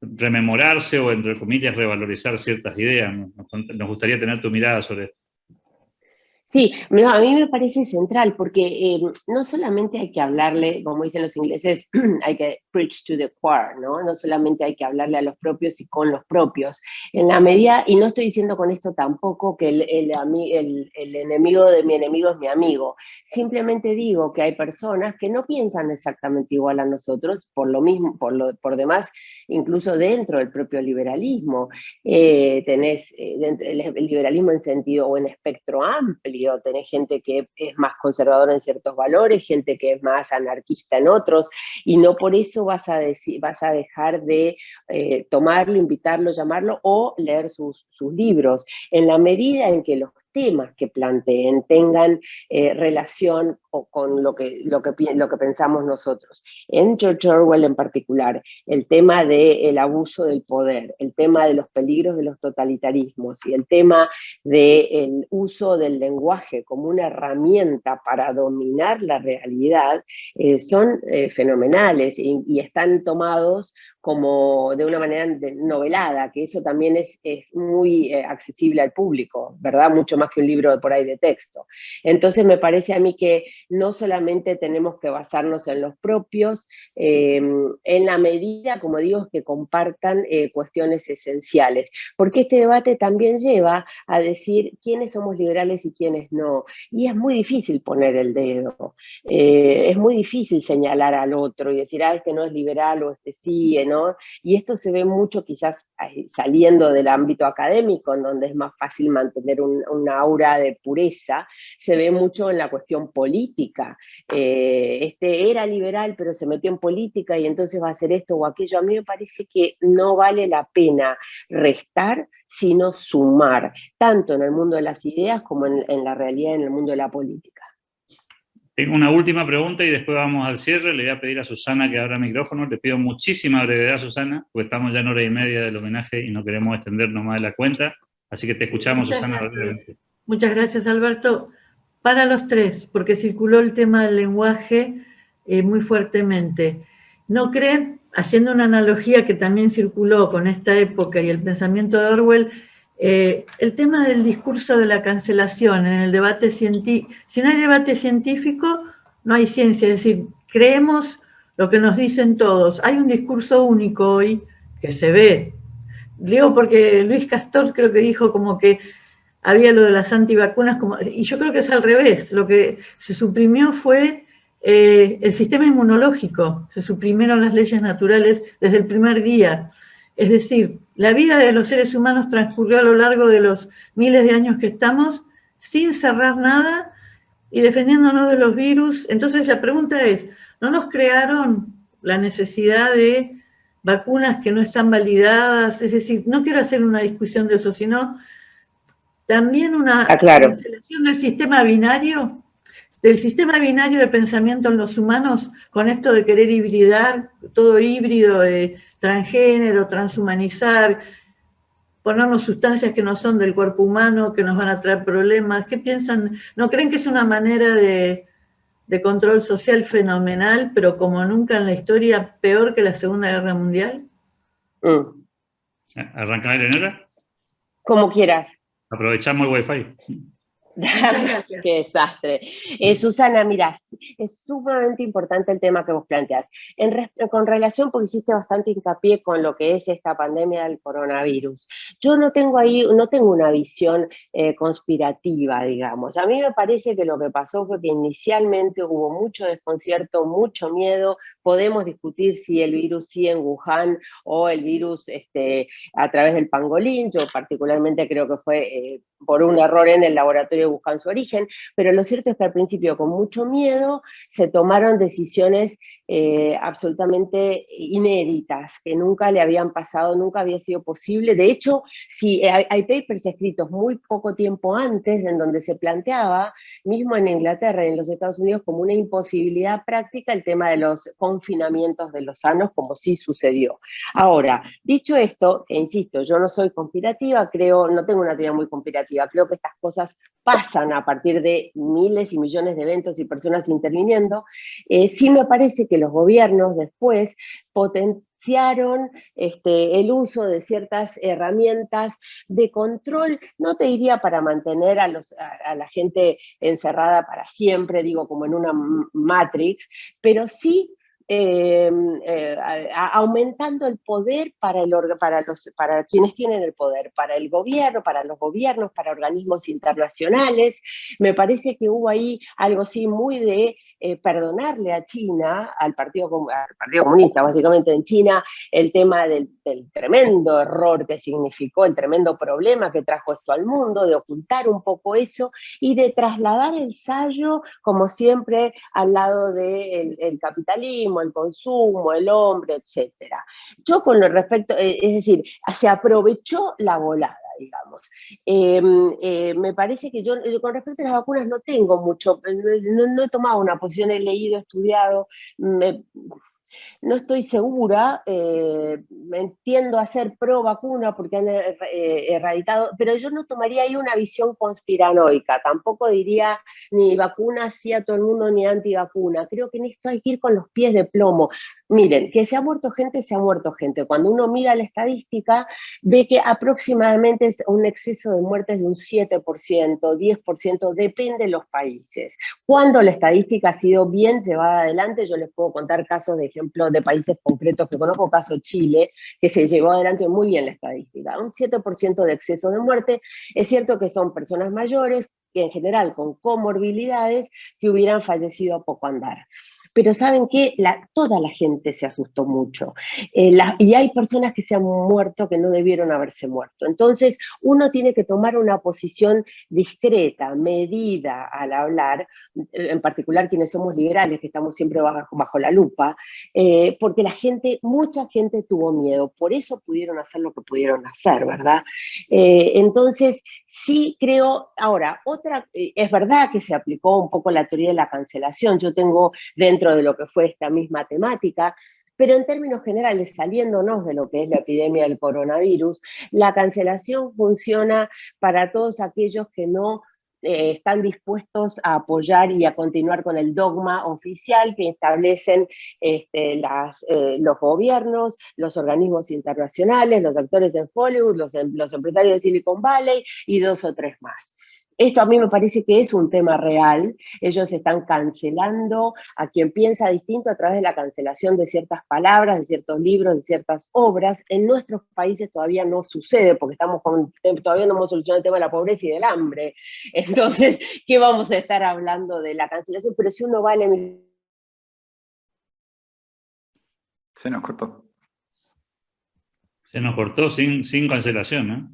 rememorarse o, entre comillas, revalorizar ciertas ideas. Nos gustaría tener tu mirada sobre esto. Sí, a mí me parece central porque no solamente hay que hablarle, como dicen los ingleses, hay que preach to the choir, ¿no? No solamente hay que hablarle a los propios y con los propios. En la medida, y no estoy diciendo con esto tampoco que el enemigo de mi enemigo es mi amigo, simplemente digo que hay personas que no piensan exactamente igual a nosotros, por lo mismo, por demás, incluso dentro del propio liberalismo. Tenés dentro el liberalismo en sentido o en espectro amplio, tenés gente que es más conservadora en ciertos valores, gente que es más anarquista en otros, y no por eso vas a dejar de tomarlo, invitarlo, llamarlo o leer sus libros. En la medida en que los temas que planteen tengan relación con lo que pensamos nosotros. En George Orwell en particular, el tema del abuso del poder, el tema de los peligros de los totalitarismos y el tema del uso del lenguaje como una herramienta para dominar la realidad son fenomenales y están tomados como de una manera novelada, que eso también es muy accesible al público, ¿verdad? Mucho más que un libro por ahí de texto. Entonces me parece a mí que no solamente tenemos que basarnos en los propios, en la medida, como digo, que compartan cuestiones esenciales, porque este debate también lleva a decir quiénes somos liberales y quiénes no, y es muy difícil poner el dedo, es muy difícil señalar al otro y decir, este no es liberal o este sí, ¿no? Y esto se ve mucho quizás saliendo del ámbito académico, en donde es más fácil mantener una aura de pureza, se ve mucho en la cuestión política. Era liberal, pero se metió en política y entonces va a hacer esto o aquello. A mí me parece que no vale la pena restar, sino sumar, tanto en el mundo de las ideas como en la realidad, en el mundo de la política. Tengo una última pregunta y después vamos al cierre. Le voy a pedir a Susana que abra el micrófono. Le pido muchísima brevedad, Susana, porque estamos ya en hora y media del homenaje y no queremos extendernos más de la cuenta. Así que te escuchamos, Susana. Muchas gracias, Alberto. Para los tres, porque circuló el tema del lenguaje muy fuertemente. ¿No creen, haciendo una analogía que también circuló con esta época y el pensamiento de Orwell, el tema del discurso de la cancelación en el debate científico? Si no hay debate científico, no hay ciencia, es decir, creemos lo que nos dicen todos. Hay un discurso único hoy que se ve. Digo porque Luis Castor creo que dijo como que había lo de las antivacunas, y yo creo que es al revés. Lo que se suprimió fue el sistema inmunológico, se suprimieron las leyes naturales desde el primer día. Es decir, la vida de los seres humanos transcurrió a lo largo de los miles de años que estamos sin cerrar nada y defendiéndonos de los virus. Entonces la pregunta es, ¿no nos crearon la necesidad de vacunas que no están validadas? Es decir, no quiero hacer una discusión de eso, sino también una cancelación del sistema binario de pensamiento en los humanos, con esto de querer hibridar, todo híbrido, transgénero, transhumanizar. ponernos sustancias que no son del cuerpo humano, que nos van a traer problemas. ¿Qué piensan? ¿No creen que es una manera de control social fenomenal, pero como nunca en la historia, peor que la Segunda Guerra Mundial? ¿Arrancá, Eleonora? Como quieras. Aprovechamos el wifi. Qué desastre. Susana, mira, es sumamente importante el tema que vos planteás. Con relación, porque hiciste bastante hincapié con lo que es esta pandemia del coronavirus, yo no tengo una visión conspirativa, digamos. A mí me parece que lo que pasó fue que inicialmente hubo mucho desconcierto, mucho miedo. Podemos discutir si el virus sí en Wuhan o el virus a través del pangolín. Yo particularmente creo que fue por un error en el laboratorio buscan su origen, pero lo cierto es que al principio con mucho miedo se tomaron decisiones absolutamente inéditas, que nunca le habían pasado, nunca había sido posible. De hecho, sí, hay papers escritos muy poco tiempo antes en donde se planteaba, mismo en Inglaterra y en los Estados Unidos, como una imposibilidad práctica el tema de los confinamientos de los sanos, como sí sucedió. Ahora, dicho esto, que insisto, yo no soy conspirativa, no tengo una teoría muy conspirativa, creo que estas cosas pasan a partir de miles y millones de eventos y personas interviniendo. Sí me parece que los gobiernos después potenciaron el uso de ciertas herramientas de control, no te diría para mantener a la gente encerrada para siempre, digo como en una matrix, pero sí aumentando el poder para quienes tienen el poder, para el gobierno, para los gobiernos, para organismos internacionales. Me parece que hubo ahí algo así muy de perdonarle a China, al Partido Comunista, básicamente en China, el tema del tremendo error que significó, el tremendo problema que trajo esto al mundo, de ocultar un poco eso y de trasladar el sayo, como siempre, al lado del capitalismo, el consumo, el hombre, etcétera. Yo con lo respecto, es decir, se aprovechó la volada, digamos. Me parece que yo con respecto a las vacunas no tengo mucho, no he tomado una posición, he leído, estudiado, no estoy segura, entiendo a ser pro vacuna porque han erradicado, pero yo no tomaría ahí una visión conspiranoica, tampoco diría ni vacuna sí a todo el mundo ni antivacuna. Creo que en esto hay que ir con los pies de plomo. Miren, que se ha muerto gente, se ha muerto gente. Cuando uno mira la estadística, ve que aproximadamente es un exceso de muertes de un 7%, 10%, depende de los países. Cuando la estadística ha sido bien llevada adelante, yo les puedo contar casos de ejemplo de países concretos que conozco, caso Chile, que se llevó adelante muy bien la estadística. Un 7% de exceso de muerte. Es cierto que son personas mayores, que en general con comorbilidades, que hubieran fallecido a poco andar. Pero ¿saben qué? Toda la gente se asustó mucho. Y hay personas que se han muerto que no debieron haberse muerto. Entonces, uno tiene que tomar una posición discreta, medida al hablar, en particular quienes somos liberales, que estamos siempre bajo la lupa, porque mucha gente tuvo miedo. Por eso pudieron hacer lo que pudieron hacer, ¿verdad? Entonces, sí creo, ahora, es verdad que se aplicó un poco la teoría de la cancelación. Yo tengo dentro de lo que fue esta misma temática, pero en términos generales, saliéndonos de lo que es la epidemia del coronavirus, la cancelación funciona para todos aquellos que no están dispuestos a apoyar y a continuar con el dogma oficial que establecen los gobiernos, los organismos internacionales, los actores en Hollywood, los empresarios de Silicon Valley y 2 o 3 más. Esto a mí me parece que es un tema real. Ellos están cancelando a quien piensa distinto a través de la cancelación de ciertas palabras, de ciertos libros, de ciertas obras. En nuestros países todavía no sucede porque todavía no hemos solucionado el tema de la pobreza y del hambre. Entonces, ¿qué vamos a estar hablando de la cancelación? Pero si uno va a Se nos cortó. Se nos cortó sin cancelación, ¿no?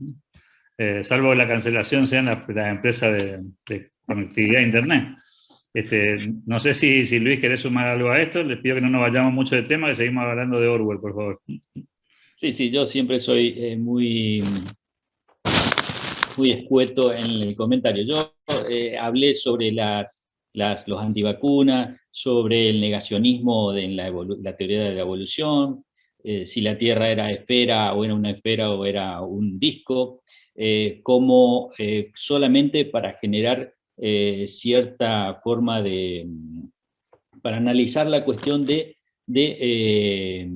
Salvo la cancelación sean la empresa de conectividad a internet. No sé si Luis querés sumar algo a esto, les pido que no nos vayamos mucho de tema, que seguimos hablando de Orwell, por favor. Sí, yo siempre soy muy escueto en el comentario. Yo hablé sobre los antivacunas, sobre el negacionismo en la teoría de la evolución, si la Tierra era esfera o era una esfera o era un disco, como solamente para generar cierta forma para analizar la cuestión de que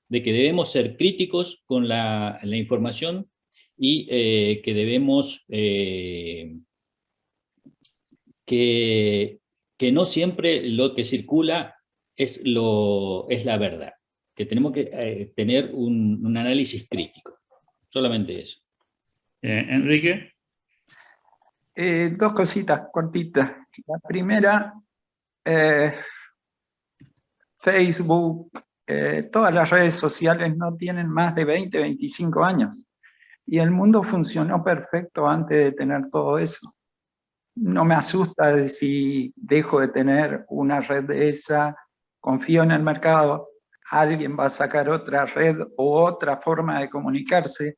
debemos ser críticos con la información y que debemos, que no siempre lo que circula es la verdad, que tenemos que tener un análisis crítico, solamente eso. Enrique. Dos cositas cortitas. La primera, Facebook, todas las redes sociales no tienen más de 20, 25 años. Y el mundo funcionó perfecto antes de tener todo eso. No me asusta de si dejo de tener una red de esa, confío en el mercado, alguien va a sacar otra red o otra forma de comunicarse.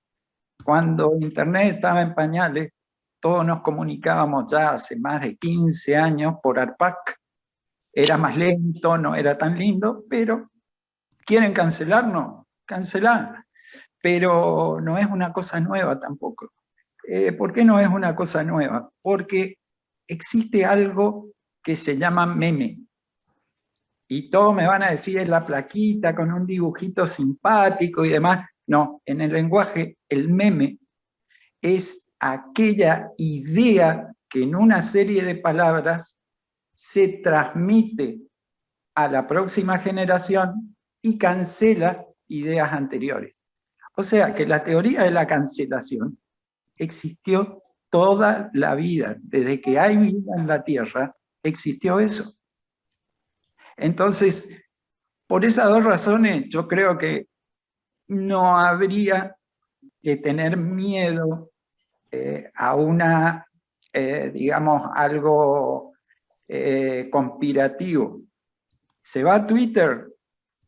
Cuando Internet estaba en pañales, todos nos comunicábamos ya hace más de 15 años por ARPAC. Era más lento, no era tan lindo, pero ¿quieren cancelarnos? Cancelar. Pero no es una cosa nueva tampoco. ¿Por qué no es una cosa nueva? Porque existe algo que se llama meme. Y todos me van a decir, es la plaquita con un dibujito simpático y demás. No, en el lenguaje, el meme es aquella idea que en una serie de palabras se transmite a la próxima generación y cancela ideas anteriores. O sea que la teoría de la cancelación existió toda la vida. Desde que hay vida en la Tierra, existió eso. Entonces, por esas dos razones, yo creo que no habría que tener miedo a una, digamos, algo conspirativo. Se va a Twitter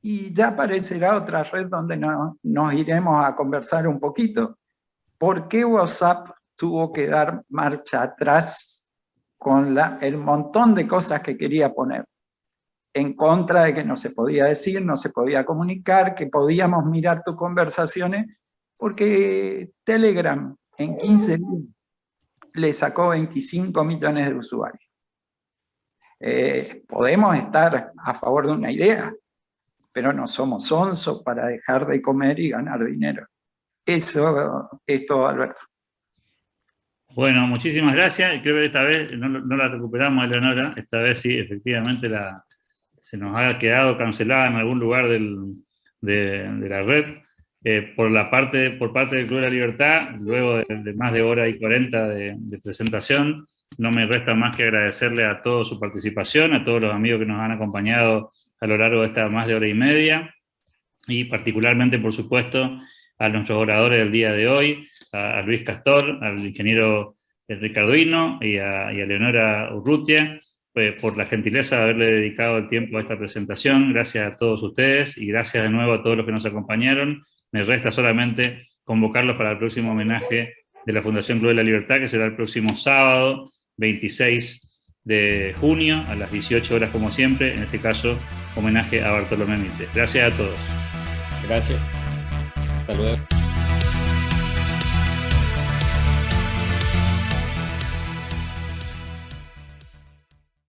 y ya aparecerá otra red donde nos iremos a conversar un poquito. ¿Por qué WhatsApp tuvo que dar marcha atrás con el montón de cosas que quería poner? En contra de que no se podía decir, no se podía comunicar, que podíamos mirar tus conversaciones, porque Telegram en 15 días le sacó 25 millones de usuarios. Podemos estar a favor de una idea, pero no somos sonsos para dejar de comer y ganar dinero. Eso es todo, Alberto. Bueno, muchísimas gracias. Creo que esta vez no la recuperamos, Eleonora. Esta vez sí, efectivamente, se nos ha quedado cancelada en algún lugar de la red. Por parte del Club de la Libertad, luego de más de hora y 40 de presentación, no me resta más que agradecerle a todos su participación, a todos los amigos que nos han acompañado a lo largo de esta más de hora y media, y particularmente, por supuesto, a nuestros oradores del día de hoy, a Luis Castor, al ingeniero Ricarduino y a Eleonora Urrutia, por la gentileza de haberle dedicado el tiempo a esta presentación. Gracias a todos ustedes y gracias de nuevo a todos los que nos acompañaron. Me resta solamente convocarlos para el próximo homenaje de la Fundación Club de la Libertad, que será el próximo sábado, 26 de junio, a las 18 horas como siempre, en este caso, homenaje a Bartolomé Mitre. Gracias a todos. Gracias. Hasta luego.